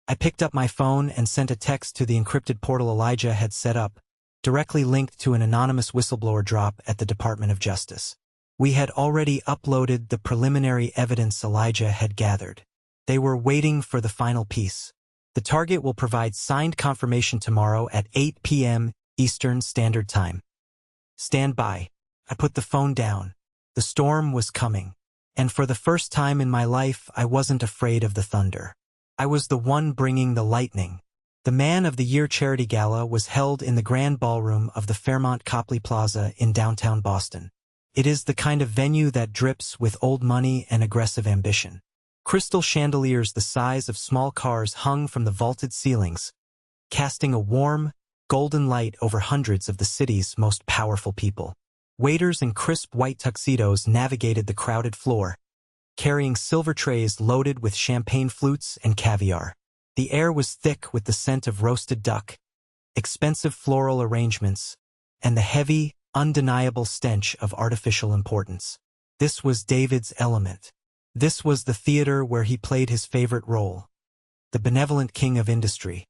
Speaker 1: I picked up my phone and sent a text to the encrypted portal Elijah had set up, directly linked to an anonymous whistleblower drop at the Department of Justice. We had already uploaded the preliminary evidence Elijah had gathered. They were waiting for the final piece. The target will provide signed confirmation tomorrow at 8 p.m. Eastern Standard Time. Stand by. I put the phone down. The storm was coming. And for the first time in my life, I wasn't afraid of the thunder. I was the one bringing the lightning. The Man of the Year Charity Gala was held in the Grand Ballroom of the Fairmont Copley Plaza in downtown Boston. It is the kind of venue that drips with old money and aggressive ambition. Crystal chandeliers the size of small cars hung from the vaulted ceilings, casting a warm, golden light over hundreds of the city's most powerful people. Waiters in crisp white tuxedos navigated the crowded floor, carrying silver trays loaded with champagne flutes and caviar. The air was thick with the scent of roasted duck, expensive floral arrangements, and the heavy, undeniable stench of artificial importance. This was David's element. This was the theater where he played his favorite role, the benevolent king of industry.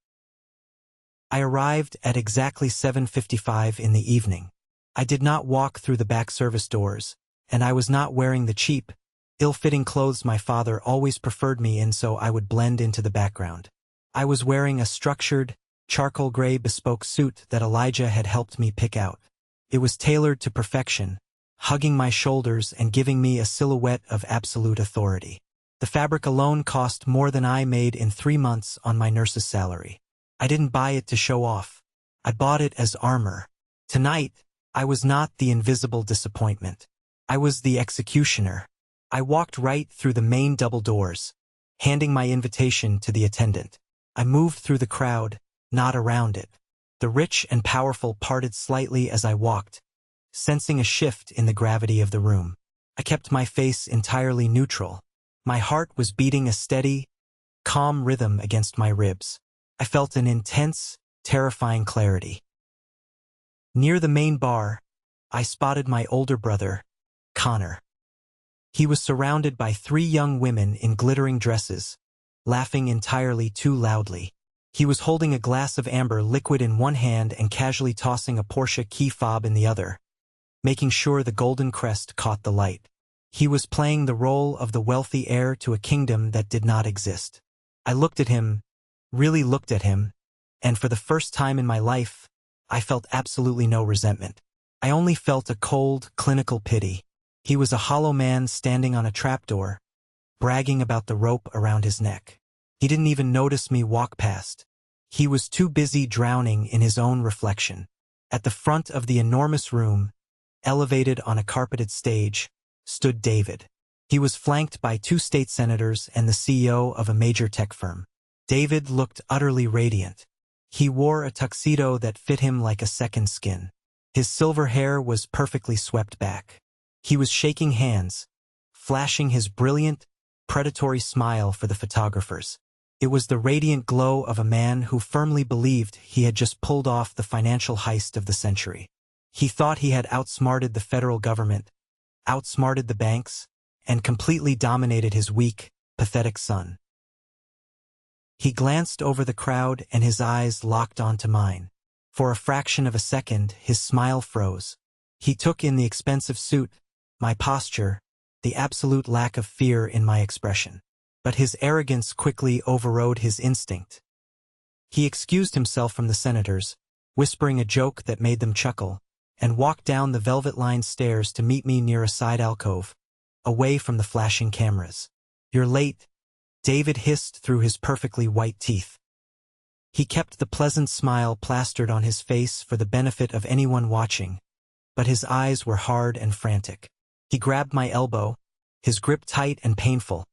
Speaker 1: I arrived at exactly 7:55 in the evening. I did not walk through the back service doors, and I was not wearing the cheap, ill-fitting clothes my father always preferred me in so I would blend into the background. I was wearing a structured, charcoal gray bespoke suit that Elijah had helped me pick out. It was tailored to perfection, hugging my shoulders and giving me a silhouette of absolute authority. The fabric alone cost more than I made in 3 months on my nurse's salary. I didn't buy it to show off. I bought it as armor. Tonight, I was not the invisible disappointment. I was the executioner. I walked right through the main double doors, handing my invitation to the attendant. I moved through the crowd, not around it. The rich and powerful parted slightly as I walked, sensing a shift in the gravity of the room. I kept my face entirely neutral. My heart was beating a steady, calm rhythm against my ribs. I felt an intense, terrifying clarity. Near the main bar, I spotted my older brother, Connor. He was surrounded by 3 young women in glittering dresses, laughing entirely too loudly. He was holding a glass of amber liquid in one hand and casually tossing a Porsche key fob in the other, making sure the golden crest caught the light. He was playing the role of the wealthy heir to a kingdom that did not exist. I looked at him, really looked at him, and for the first time in my life, I felt absolutely no resentment. I only felt a cold, clinical pity. He was a hollow man standing on a trapdoor, bragging about the rope around his neck. He didn't even notice me walk past. He was too busy drowning in his own reflection. At the front of the enormous room, elevated on a carpeted stage, stood David. He was flanked by 2 state senators and the CEO of a major tech firm. David looked utterly radiant. He wore a tuxedo that fit him like a second skin. His silver hair was perfectly swept back. He was shaking hands, flashing his brilliant, predatory smile for the photographers. It was the radiant glow of a man who firmly believed he had just pulled off the financial heist of the century. He thought he had outsmarted the federal government, outsmarted the banks, and completely dominated his weak, pathetic son. He glanced over the crowd and his eyes locked onto mine. For a fraction of a second, his smile froze. He took in the expensive suit, my posture, the absolute lack of fear in my expression. But his arrogance quickly overrode his instinct. He excused himself from the senators, whispering a joke that made them chuckle, and walked down the velvet-lined stairs to meet me near a side alcove, away from the flashing cameras. "You're late," David hissed through his perfectly white teeth. He kept the pleasant smile plastered on his face for the benefit of anyone watching, but his eyes were hard and frantic. He grabbed my elbow, his grip tight and painful,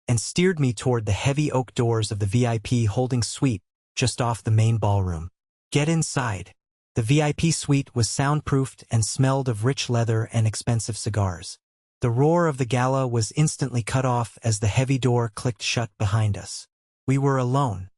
Speaker 1: and steered me toward the heavy oak doors of the VIP holding suite just off the main ballroom. "Get inside." The VIP suite was soundproofed and smelled of rich leather and expensive cigars. The roar of the gala was instantly cut off as the heavy door clicked shut behind us. We were alone.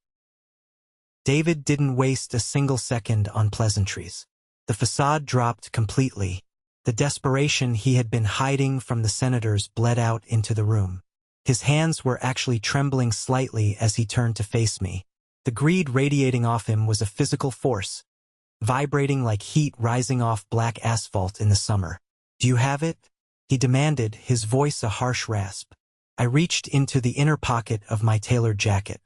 Speaker 1: David didn't waste a single second on pleasantries. The facade dropped completely. The desperation he had been hiding from the senators bled out into the room. His hands were actually trembling slightly as he turned to face me. The greed radiating off him was a physical force, vibrating like heat rising off black asphalt in the summer. "Do you have it?" he demanded, his voice a harsh rasp. I reached into the inner pocket of my tailored jacket.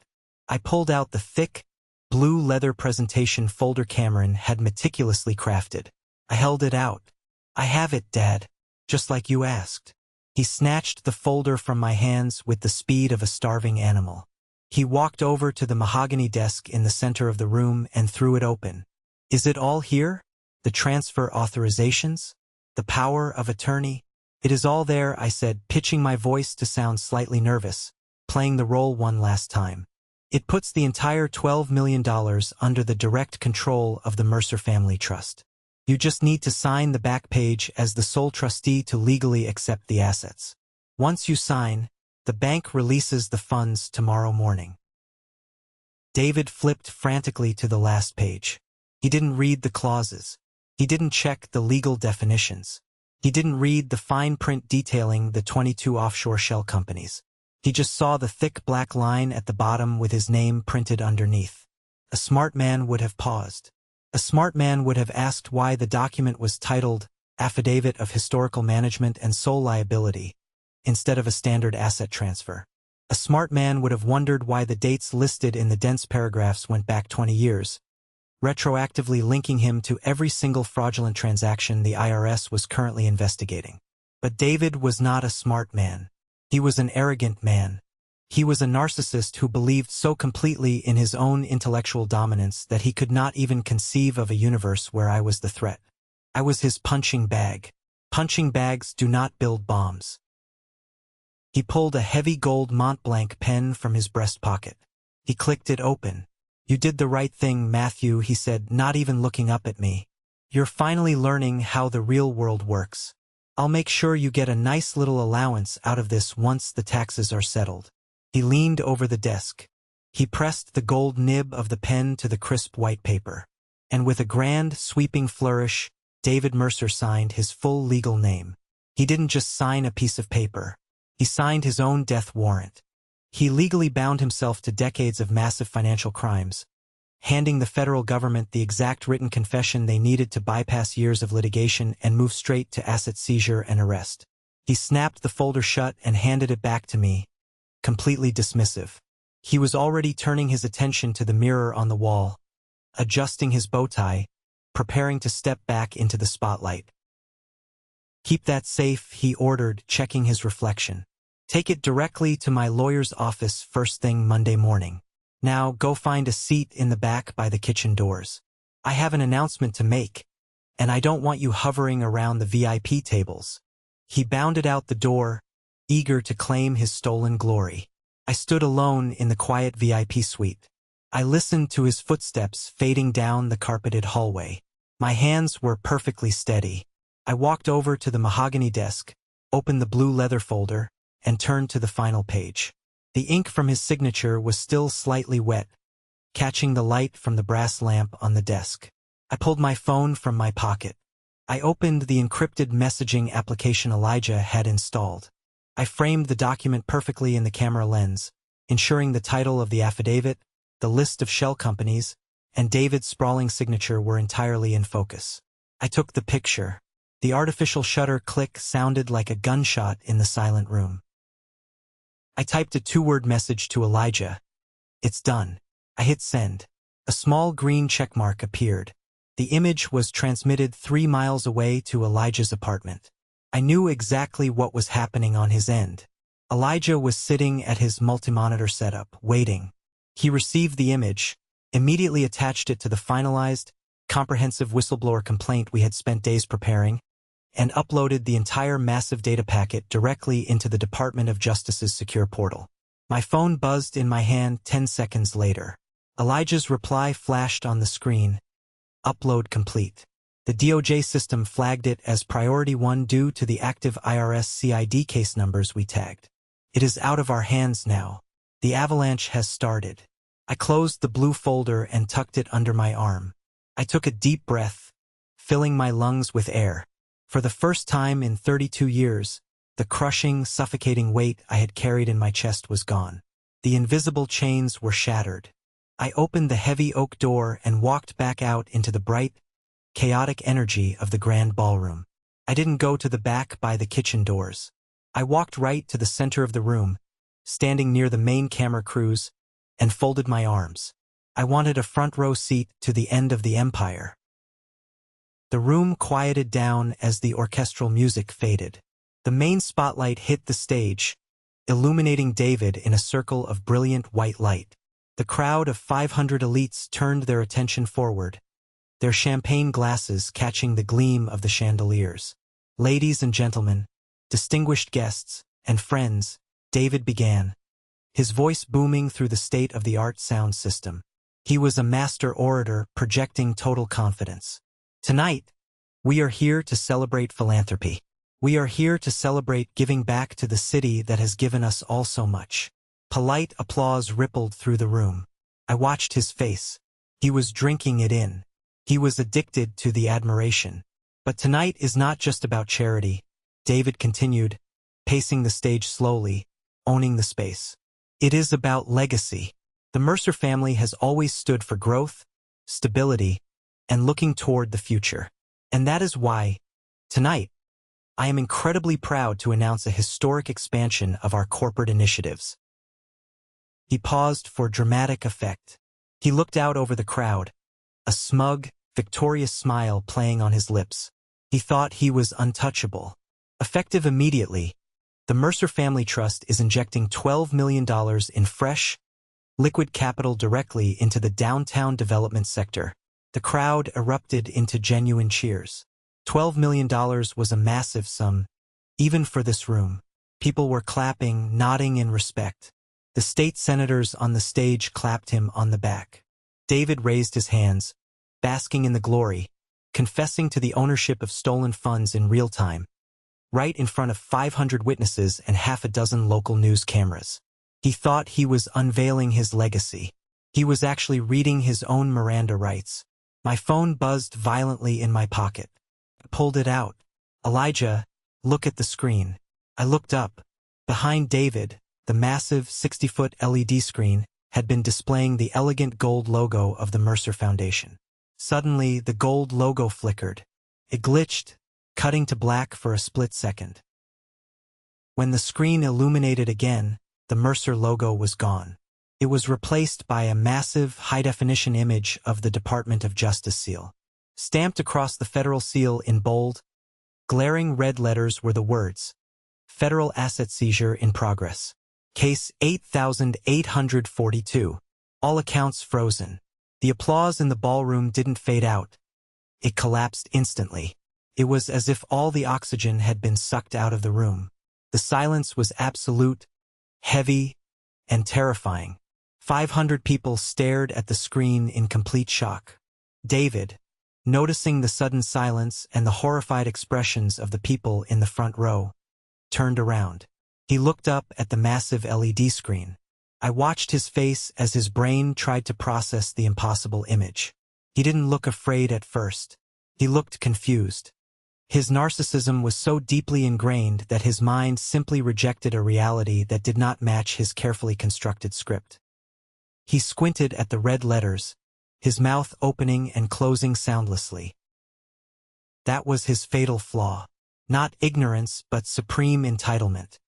Speaker 1: I pulled out the thick, blue leather presentation folder Cameron had meticulously crafted. I held it out. "I have it, Dad, just like you asked." He snatched the folder from my hands with the speed of a starving animal. He walked over to the mahogany desk in the center of the room and threw it open. "Is it all here? The transfer authorizations? The power of attorney?" "It is all there," I said, pitching my voice to sound slightly nervous, playing the role one last time. "It puts the entire $12 million under the direct control of the Mercer Family Trust. You just need to sign the back page as the sole trustee to legally accept the assets. Once you sign, the bank releases the funds tomorrow morning." David flipped frantically to the last page. He didn't read the clauses. He didn't check the legal definitions. He didn't read the fine print detailing the 22 offshore shell companies. He just saw the thick black line at the bottom with his name printed underneath. A smart man would have paused. A smart man would have asked why the document was titled Affidavit of Historical Management and Sole Liability, instead of a standard asset transfer. A smart man would have wondered why the dates listed in the dense paragraphs went back 20 years, retroactively linking him to every single fraudulent transaction the IRS was currently investigating. But David was not a smart man. He was an arrogant man. He was a narcissist who believed so completely in his own intellectual dominance that he could not even conceive of a universe where I was the threat. I was his punching bag. Punching bags do not build bombs. He pulled a heavy gold Montblanc pen from his breast pocket. He clicked it open. "You did the right thing, Matthew," he said, not even looking up at me. "You're finally learning how the real world works. I'll make sure you get a nice little allowance out of this once the taxes are settled." He leaned over the desk. He pressed the gold nib of the pen to the crisp white paper. And with a grand, sweeping flourish, David Mercer signed his full legal name. He didn't just sign a piece of paper. He signed his own death warrant. He legally bound himself to decades of massive financial crimes, handing the federal government the exact written confession they needed to bypass years of litigation and move straight to asset seizure and arrest. He snapped the folder shut and handed it back to me, completely dismissive. He was already turning his attention to the mirror on the wall, adjusting his bow tie, preparing to step back into the spotlight. "Keep that safe," he ordered, checking his reflection. "Take it directly to my lawyer's office first thing Monday morning. Now go find a seat in the back by the kitchen doors. I have an announcement to make, and I don't want you hovering around the VIP tables." He bounded out the door, eager to claim his stolen glory. I stood alone in the quiet VIP suite. I listened to his footsteps fading down the carpeted hallway. My hands were perfectly steady. I walked over to the mahogany desk, opened the blue leather folder, and turned to the final page. The ink from his signature was still slightly wet, catching the light from the brass lamp on the desk. I pulled my phone from my pocket. I opened the encrypted messaging application Elijah had installed. I framed the document perfectly in the camera lens, ensuring the title of the affidavit, the list of shell companies, and David's sprawling signature were entirely in focus. I took the picture. The artificial shutter click sounded like a gunshot in the silent room. I typed a 2-word message to Elijah. "It's done." I hit send. A small green checkmark appeared. The image was transmitted 3 miles away to Elijah's apartment. I knew exactly what was happening on his end. Elijah was sitting at his multi-monitor setup, waiting. He received the image, immediately attached it to the finalized, comprehensive whistleblower complaint we had spent days preparing, and uploaded the entire massive data packet directly into the Department of Justice's secure portal. My phone buzzed in my hand 10 seconds later. Elijah's reply flashed on the screen. "Upload complete." The DOJ system flagged it as Priority 1 due to the active IRS CID case numbers we tagged. "It is out of our hands now. The avalanche has started." I closed the blue folder and tucked it under my arm. I took a deep breath, filling my lungs with air. For the first time in 32 years, the crushing, suffocating weight I had carried in my chest was gone. The invisible chains were shattered. I opened the heavy oak door and walked back out into the bright, chaotic energy of the grand ballroom. I didn't go to the back by the kitchen doors. I walked right to the center of the room, standing near the main camera crews, and folded my arms. I wanted a front row seat to the end of the empire. The room quieted down as the orchestral music faded. The main spotlight hit the stage, illuminating David in a circle of brilliant white light. The crowd of 500 elites turned their attention forward, their champagne glasses catching the gleam of the chandeliers. "Ladies and gentlemen, distinguished guests, and friends," David began, his voice booming through the state-of-the-art sound system. He was a master orator projecting total confidence. "Tonight, we are here to celebrate philanthropy. We are here to celebrate giving back to the city that has given us all so much." Polite applause rippled through the room. I watched his face. He was drinking it in. He was addicted to the admiration. "But tonight is not just about charity," David continued, pacing the stage slowly, owning the space. "It is about legacy. The Mercer family has always stood for growth, stability, and looking toward the future. And that is why, tonight, I am incredibly proud to announce a historic expansion of our corporate initiatives." He paused for dramatic effect. He looked out over the crowd, a smug, victorious smile playing on his lips. He thought he was untouchable. Effective immediately, the Mercer Family Trust is injecting $12 million in fresh, liquid capital directly into the downtown development sector. The crowd erupted into genuine cheers. $12 million was a massive sum, even for this room. People were clapping, nodding in respect. The state senators on the stage clapped him on the back. David raised his hands, basking in the glory, confessing to the ownership of stolen funds in real time, right in front of 500 witnesses and half a dozen local news cameras. He thought he was unveiling his legacy. He was actually reading his own Miranda rights. My phone buzzed violently in my pocket. I pulled it out. "Elijah, look at the screen." I looked up. Behind David, the massive 60-foot LED screen had been displaying the elegant gold logo of the Mercer Foundation. Suddenly, the gold logo flickered. It glitched, cutting to black for a split second. When the screen illuminated again, the Mercer logo was gone. It was replaced by a massive, high-definition image of the Department of Justice seal. Stamped across the federal seal in bold, glaring red letters were the words, "Federal Asset Seizure in Progress. Case 8842. All accounts frozen." The applause in the ballroom didn't fade out. It collapsed instantly. It was as if all the oxygen had been sucked out of the room. The silence was absolute, heavy, and terrifying. 500 people stared at the screen in complete shock. David, noticing the sudden silence and the horrified expressions of the people in the front row, turned around. He looked up at the massive LED screen. I watched his face as his brain tried to process the impossible image. He didn't look afraid at first. He looked confused. His narcissism was so deeply ingrained that his mind simply rejected a reality that did not match his carefully constructed script. He squinted at the red letters, his mouth opening and closing soundlessly. That was his fatal flaw. Not ignorance, but supreme entitlement.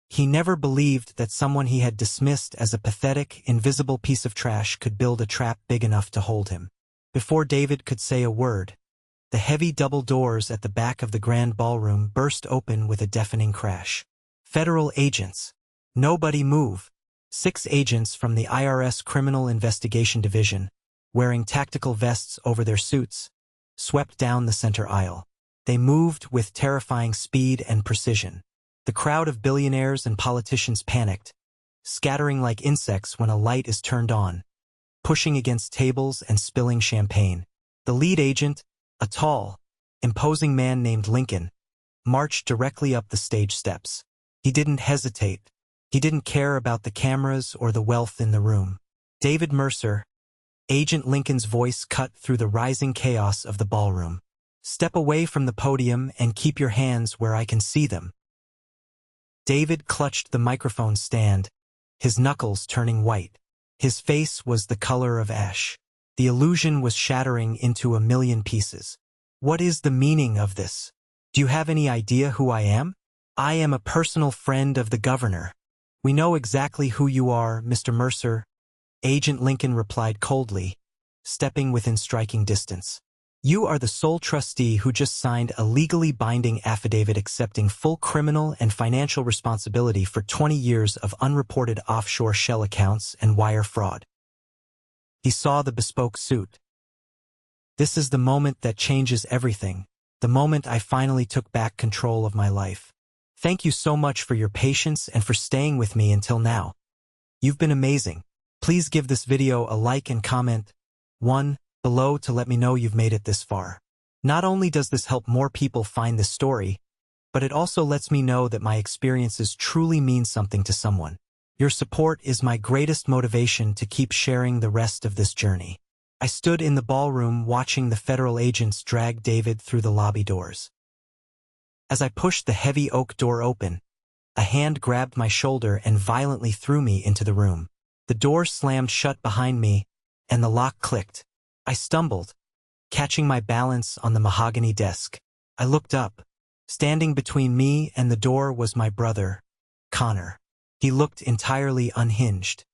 Speaker 1: He never believed that someone he had dismissed as a pathetic, invisible piece of trash could build a trap big enough to hold him. Before David could say a word, the heavy double doors at the back of the grand ballroom burst open with a deafening crash. Federal agents. Nobody move. 6 agents from the IRS Criminal Investigation Division, wearing tactical vests over their suits, swept down the center aisle. They moved with terrifying speed and precision. The crowd of billionaires and politicians panicked, scattering like insects when a light is turned on, pushing against tables and spilling champagne. The lead agent, a tall, imposing man named Lincoln, marched directly up the stage steps. He didn't hesitate. He didn't care about the cameras or the wealth in the room. "David Mercer," Agent Lincoln's voice cut through the rising chaos of the ballroom. "Step away from the podium and keep your hands where I can see them." David clutched the microphone stand, his knuckles turning white. His face was the color of ash. The illusion was shattering into a million pieces. "What is the meaning of this? Do you have any idea who I am? I am a personal friend of the governor." "We know exactly who you are, Mr. Mercer," Agent Lincoln replied coldly, stepping within striking distance. "You are the sole trustee who just signed a legally binding affidavit accepting full criminal and financial responsibility for 20 years of unreported offshore shell accounts and wire fraud." He saw the bespoke suit. "This is the moment that changes everything, the moment I finally took back control of my life. Thank you so much for your patience and for staying with me until now. You've been amazing. Please give this video a like and comment 1 below to let me know you've made it this far. Not only does this help more people find this story, but it also lets me know that my experiences truly mean something to someone. Your support is my greatest motivation to keep sharing the rest of this journey." I stood in the ballroom watching the federal agents drag David through the lobby doors. As I pushed the heavy oak door open, a hand grabbed my shoulder and violently threw me into the room. The door slammed shut behind me, and the lock clicked. I stumbled, catching my balance on the mahogany desk. I looked up. Standing between me and the door was my brother, Connor. He looked entirely unhinged.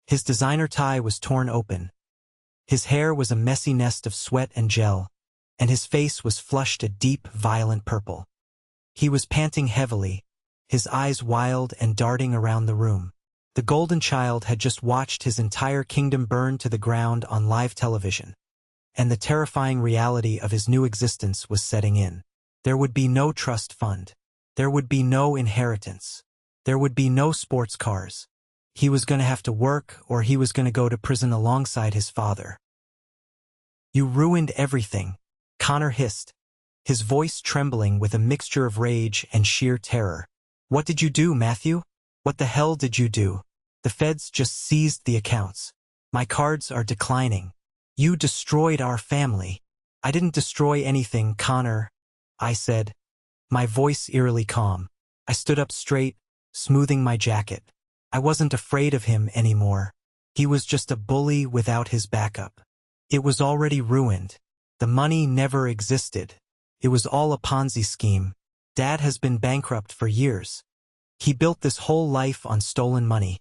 Speaker 1: His designer tie was torn open. His hair was a messy nest of sweat and gel, and his face was flushed a deep, violent purple. He was panting heavily, his eyes wild and darting around the room. The golden child had just watched his entire kingdom burn to the ground on live television, and the terrifying reality of his new existence was setting in. There would be no trust fund. There would be no inheritance. There would be no sports cars. He was going to have to work, or he was going to go to prison alongside his father. "You ruined everything," Connor hissed, his voice trembling with a mixture of rage and sheer terror. "What did you do, Matthew? What the hell did you do? The feds just seized the accounts. My cards are declining. You destroyed our family." "I didn't destroy anything, Connor," I said, my voice eerily calm. I stood up straight, smoothing my jacket. I wasn't afraid of him anymore. He was just a bully without his backup. It was already ruined. The money never existed. It was all a Ponzi scheme. Dad has been bankrupt for years. He built this whole life on stolen money.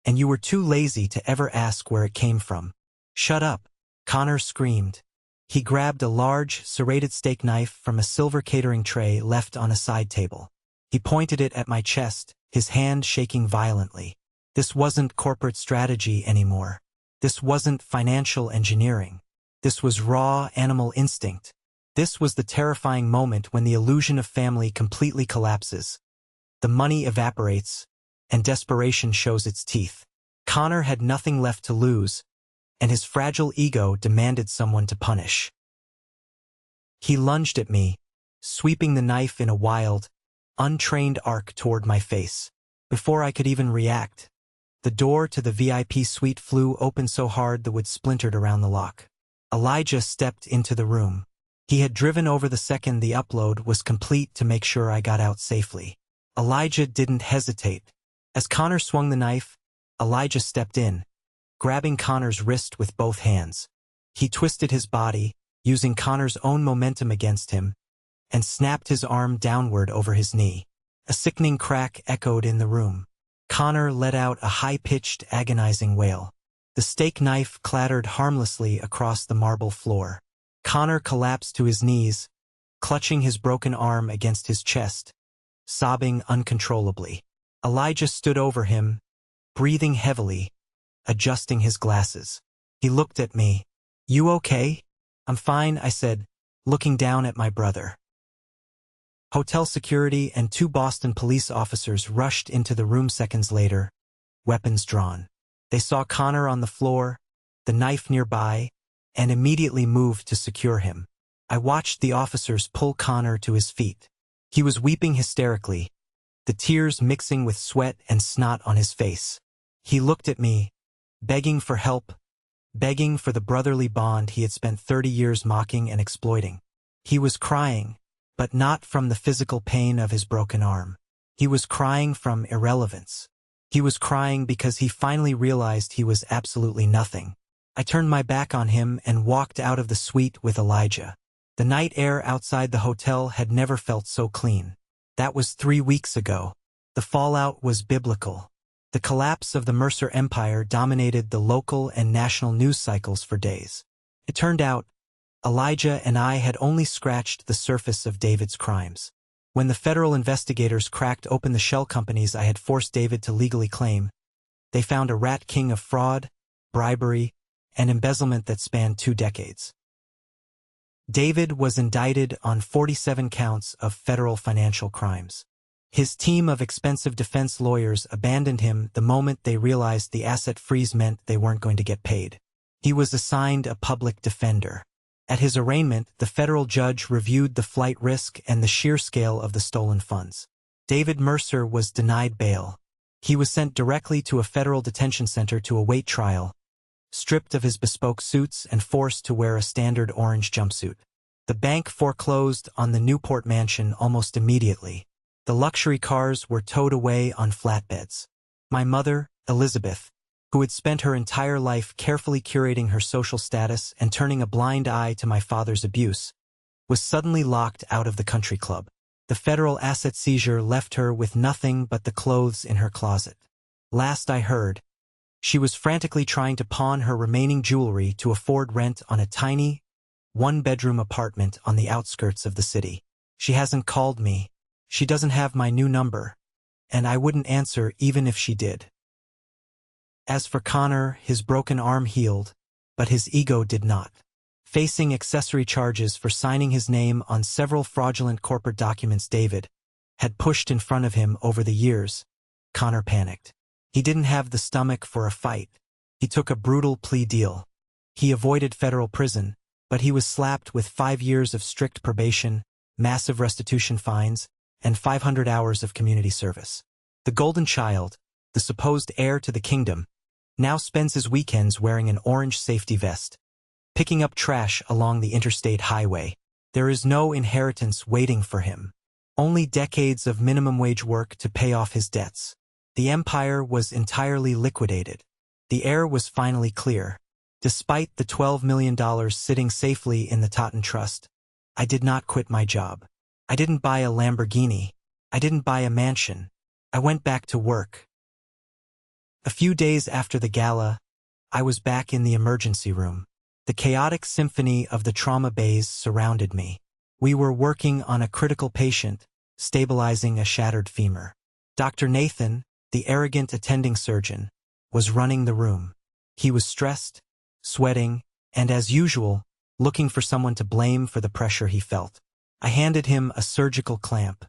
Speaker 1: and you were too lazy to ever ask where it came from. Shut up, Connor screamed. He grabbed a large, serrated steak knife from a silver catering tray left on a side table. He pointed it at my chest, his hand shaking violently. This wasn't corporate strategy anymore. This wasn't financial engineering. This was raw animal instinct. This was the terrifying moment when the illusion of family completely collapses. The money evaporates, and desperation shows its teeth. Connor had nothing left to lose, and his fragile ego demanded someone to punish. He lunged at me, sweeping the knife in a wild, untrained arc toward my face. Before I could even react, the door to the VIP suite flew open so hard the wood splintered around the lock. Elijah stepped into the room. He had driven over the second the upload was complete to make sure I got out safely. Elijah didn't hesitate. As Connor swung the knife, Elijah stepped in, grabbing Connor's wrist with both hands. He twisted his body, using Connor's own momentum against him, and snapped his arm downward over his knee. A sickening crack echoed in the room. Connor let out a high-pitched, agonizing wail. The steak knife clattered harmlessly across the marble floor. Connor collapsed to his knees, clutching his broken arm against his chest, sobbing uncontrollably. Elijah stood over him, breathing heavily, adjusting his glasses. He looked at me. "You okay?" "I'm fine," I said, looking down at my brother. Hotel security and 2 Boston police officers rushed into the room seconds later, weapons drawn. They saw Connor on the floor, the knife nearby, and immediately moved to secure him. I watched the officers pull Connor to his feet. He was weeping hysterically, the tears mixing with sweat and snot on his face. He looked at me, begging for help, begging for the brotherly bond he had spent 30 years mocking and exploiting. He was crying, but not from the physical pain of his broken arm. He was crying from irrelevance. He was crying because he finally realized he was absolutely nothing. I turned my back on him and walked out of the suite with Elijah. The night air outside the hotel had never felt so clean. That was 3 weeks ago. The fallout was biblical. The collapse of the Mercer Empire dominated the local and national news cycles for days. It turned out, Elijah and I had only scratched the surface of David's crimes. When the federal investigators cracked open the shell companies I had forced David to legally claim, they found a rat king of fraud, bribery, and embezzlement that spanned 2 decades. David was indicted on 47 counts of federal financial crimes. His team of expensive defense lawyers abandoned him the moment they realized the asset freeze meant they weren't going to get paid. He was assigned a public defender. At his arraignment, the federal judge reviewed the flight risk and the sheer scale of the stolen funds. David Mercer was denied bail. He was sent directly to a federal detention center to await trial, stripped of his bespoke suits and forced to wear a standard orange jumpsuit. The bank foreclosed on the Newport mansion almost immediately. The luxury cars were towed away on flatbeds. My mother, Elizabeth, who had spent her entire life carefully curating her social status and turning a blind eye to my father's abuse, was suddenly locked out of the country club. The federal asset seizure left her with nothing but the clothes in her closet. Last I heard, she was frantically trying to pawn her remaining jewelry to afford rent on a tiny, 1-bedroom apartment on the outskirts of the city. She hasn't called me. She doesn't have my new number, and I wouldn't answer even if she did. As for Connor, his broken arm healed, but his ego did not. Facing accessory charges for signing his name on several fraudulent corporate documents David had pushed in front of him over the years, Connor panicked. He didn't have the stomach for a fight. He took a brutal plea deal. He avoided federal prison, but he was slapped with 5 years of strict probation, massive restitution fines, and 500 hours of community service. The golden child, the supposed heir to the kingdom, now spends his weekends wearing an orange safety vest, picking up trash along the interstate highway. There is no inheritance waiting for him, only decades of minimum wage work to pay off his debts. The empire was entirely liquidated. The air was finally clear. Despite the $12 million sitting safely in the Totten Trust, I did not quit my job. I didn't buy a Lamborghini. I didn't buy a mansion. I went back to work. A few days after the gala, I was back in the emergency room. The chaotic symphony of the trauma bays surrounded me. We were working on a critical patient, stabilizing a shattered femur. Dr. Nathan, the arrogant attending surgeon, was running the room. He was stressed, sweating, and as usual, looking for someone to blame for the pressure he felt. I handed him a surgical clamp.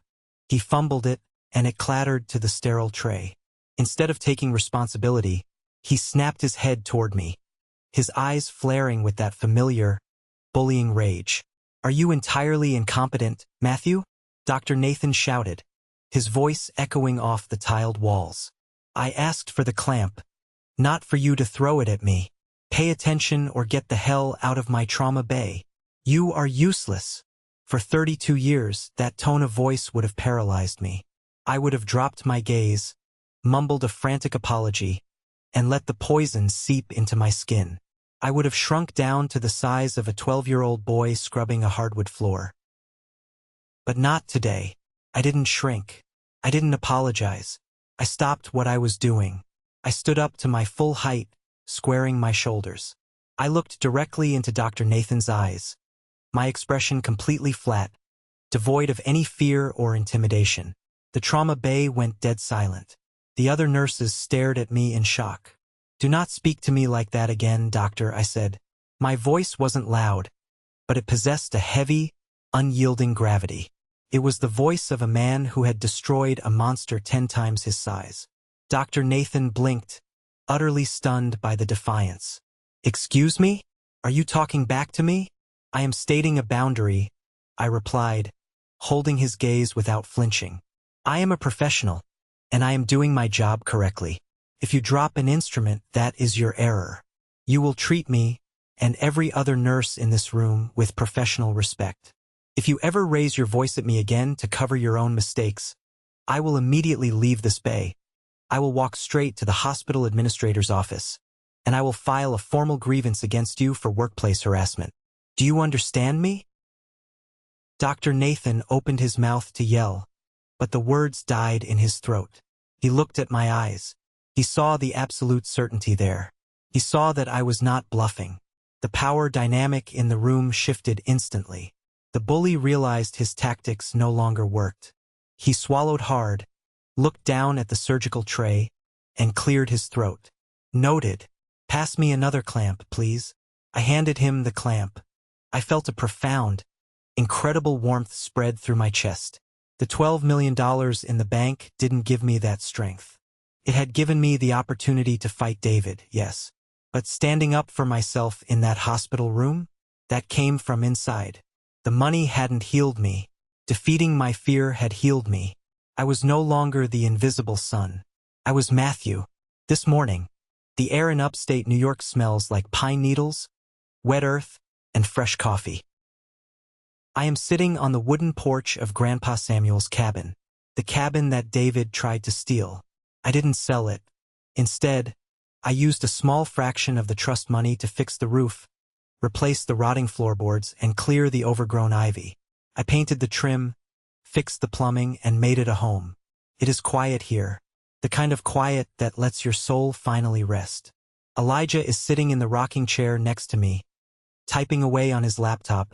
Speaker 1: He fumbled it, and it clattered to the sterile tray. Instead of taking responsibility, he snapped his head toward me, his eyes flaring with that familiar, bullying rage. "Are you entirely incompetent, Matthew?" Dr. Nathan shouted, his voice echoing off the tiled walls. "I asked for the clamp, not for you to throw it at me. Pay attention or get the hell out of my trauma bay. You are useless." For 32 years, that tone of voice would have paralyzed me. I would have dropped my gaze, mumbled a frantic apology, and let the poison seep into my skin. I would have shrunk down to the size of a 12-year-old boy scrubbing a hardwood floor. But not today. I didn't shrink. I didn't apologize. I stopped what I was doing. I stood up to my full height, squaring my shoulders. I looked directly into Dr. Nathan's eyes, my expression completely flat, devoid of any fear or intimidation. The trauma bay went dead silent. The other nurses stared at me in shock. "Do not speak to me like that again, doctor," I said. My voice wasn't loud, but it possessed a heavy, unyielding gravity. It was the voice of a man who had destroyed a monster 10 times his size. Dr. Nathan blinked, utterly stunned by the defiance. "Excuse me? Are you talking back to me?" "I am stating a boundary," I replied, holding his gaze without flinching. "I am a professional, and I am doing my job correctly. If you drop an instrument, that is your error. You will treat me, and every other nurse in this room, with professional respect. If you ever raise your voice at me again to cover your own mistakes, I will immediately leave this bay. I will walk straight to the hospital administrator's office, and I will file a formal grievance against you for workplace harassment. Do you understand me?" Dr. Nathan opened his mouth to yell, but the words died in his throat. He looked at my eyes. He saw the absolute certainty there. He saw that I was not bluffing. The power dynamic in the room shifted instantly. The bully realized his tactics no longer worked. He swallowed hard, looked down at the surgical tray, and cleared his throat. "Noted. Pass me another clamp, please." I handed him the clamp. I felt a profound, incredible warmth spread through my chest. The $12 million in the bank didn't give me that strength. It had given me the opportunity to fight David, yes. But standing up for myself in that hospital room, that came from inside. The money hadn't healed me. Defeating my fear had healed me. I was no longer the invisible son. I was Matthew. This morning, the air in upstate New York smells like pine needles, wet earth, and fresh coffee. I am sitting on the wooden porch of Grandpa Samuel's cabin, the cabin that David tried to steal. I didn't sell it. Instead, I used a small fraction of the trust money to fix the roof, replace the rotting floorboards, and clear the overgrown ivy. I painted the trim, fixed the plumbing, and made it a home. It is quiet here, the kind of quiet that lets your soul finally rest. Elijah is sitting in the rocking chair next to me, typing away on his laptop,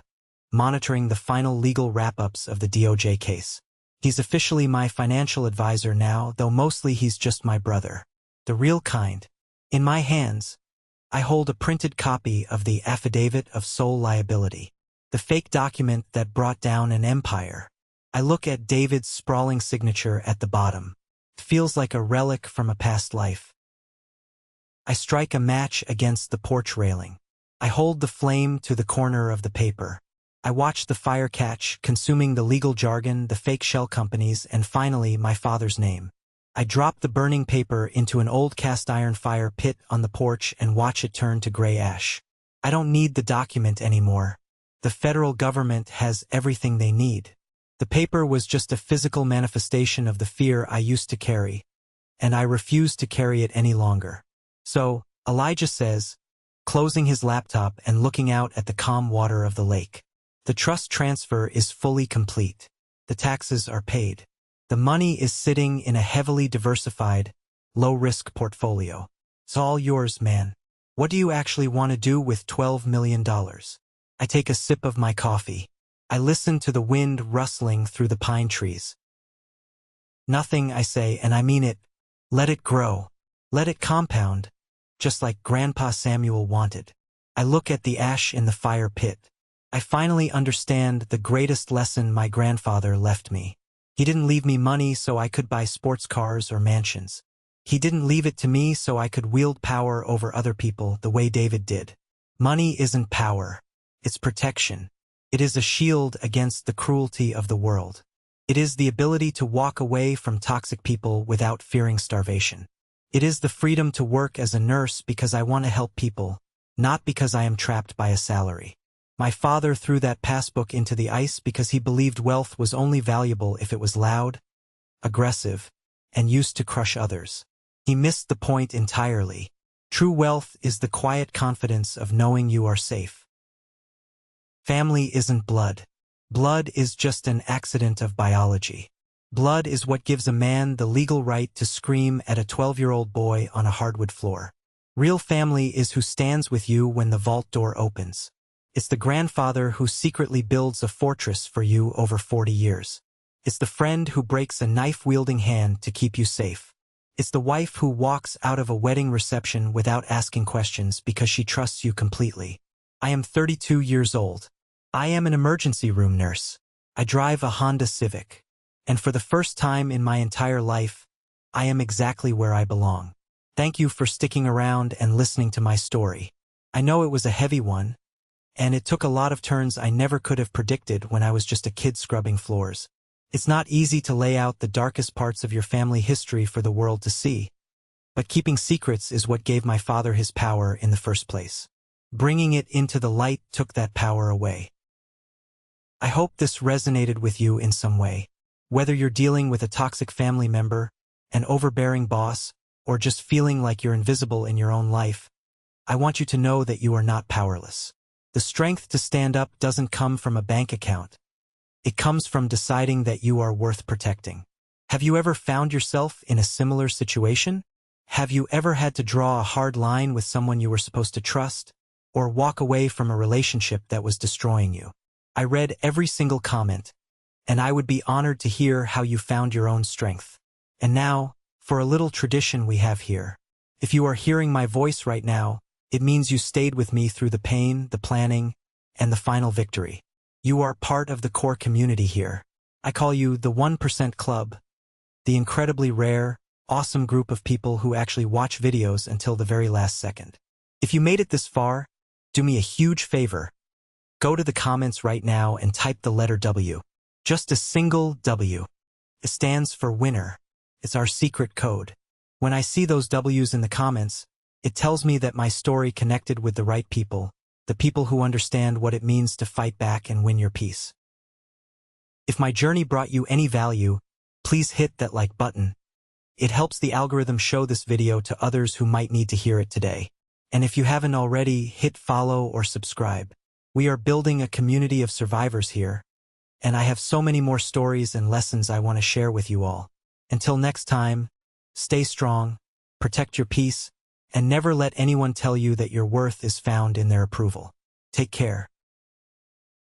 Speaker 1: monitoring the final legal wrap-ups of the DOJ case. He's officially my financial advisor now, though mostly he's just my brother. The real kind. In my hands, I hold a printed copy of the Affidavit of Sole Liability, the fake document that brought down an empire. I look at David's sprawling signature at the bottom. It feels like a relic from a past life. I strike a match against the porch railing. I hold the flame to the corner of the paper. I watch the fire catch, consuming the legal jargon, the fake shell companies, and finally my father's name. I drop the burning paper into an old cast-iron fire pit on the porch and watch it turn to gray ash. I don't need the document anymore. The federal government has everything they need. The paper was just a physical manifestation of the fear I used to carry, and I refuse to carry it any longer. So, Elijah says, closing his laptop and looking out at the calm water of the lake. The trust transfer is fully complete. The taxes are paid. The money is sitting in a heavily diversified, low-risk portfolio. It's all yours, man. What do you actually want to do with $12 million? I take a sip of my coffee. I listen to the wind rustling through the pine trees. Nothing, I say, and I mean it. Let it grow. Let it compound, just like Grandpa Samuel wanted. I look at the ash in the fire pit. I finally understand the greatest lesson my grandfather left me. He didn't leave me money so I could buy sports cars or mansions. He didn't leave it to me so I could wield power over other people the way David did. Money isn't power. It's protection. It is a shield against the cruelty of the world. It is the ability to walk away from toxic people without fearing starvation. It is the freedom to work as a nurse because I want to help people, not because I am trapped by a salary. My father threw that passbook into the ice because he believed wealth was only valuable if it was loud, aggressive, and used to crush others. He missed the point entirely. True wealth is the quiet confidence of knowing you are safe. Family isn't blood. Blood is just an accident of biology. Blood is what gives a man the legal right to scream at a 12-year-old boy on a hardwood floor. Real family is who stands with you when the vault door opens. It's the grandfather who secretly builds a fortress for you over 40 years. It's the friend who breaks a knife-wielding hand to keep you safe. It's the wife who walks out of a wedding reception without asking questions because she trusts you completely. I am 32 years old. I am an emergency room nurse. I drive a Honda Civic. And for the first time in my entire life, I am exactly where I belong. Thank you for sticking around and listening to my story. I know it was a heavy one, and it took a lot of turns I never could have predicted when I was just a kid scrubbing floors. It's not easy to lay out the darkest parts of your family history for the world to see, but keeping secrets is what gave my father his power in the first place. Bringing it into the light took that power away. I hope this resonated with you in some way. Whether you're dealing with a toxic family member, an overbearing boss, or just feeling like you're invisible in your own life, I want you to know that you are not powerless. The strength to stand up doesn't come from a bank account. It comes from deciding that you are worth protecting. Have you ever found yourself in a similar situation? Have you ever had to draw a hard line with someone you were supposed to trust, or walk away from a relationship that was destroying you? I read every single comment, and I would be honored to hear how you found your own strength. And now, for a little tradition we have here. If you are hearing my voice right now, it means you stayed with me through the pain, the planning, and the final victory. You are part of the core community here. I call you the 1% Club, the incredibly rare, awesome group of people who actually watch videos until the very last second. If you made it this far, do me a huge favor. Go to the comments right now and type the letter W. Just a single W. It stands for winner. It's our secret code. When I see those W's in the comments, it tells me that my story connected with the right people, the people who understand what it means to fight back and win your peace. If my journey brought you any value, please hit that like button. It helps the algorithm show this video to others who might need to hear it today. And if you haven't already, hit follow or subscribe. We are building a community of survivors here, and I have so many more stories and lessons I want to share with you all. Until next time, stay strong, protect your peace, and never let anyone tell you that your worth is found in their approval. Take care.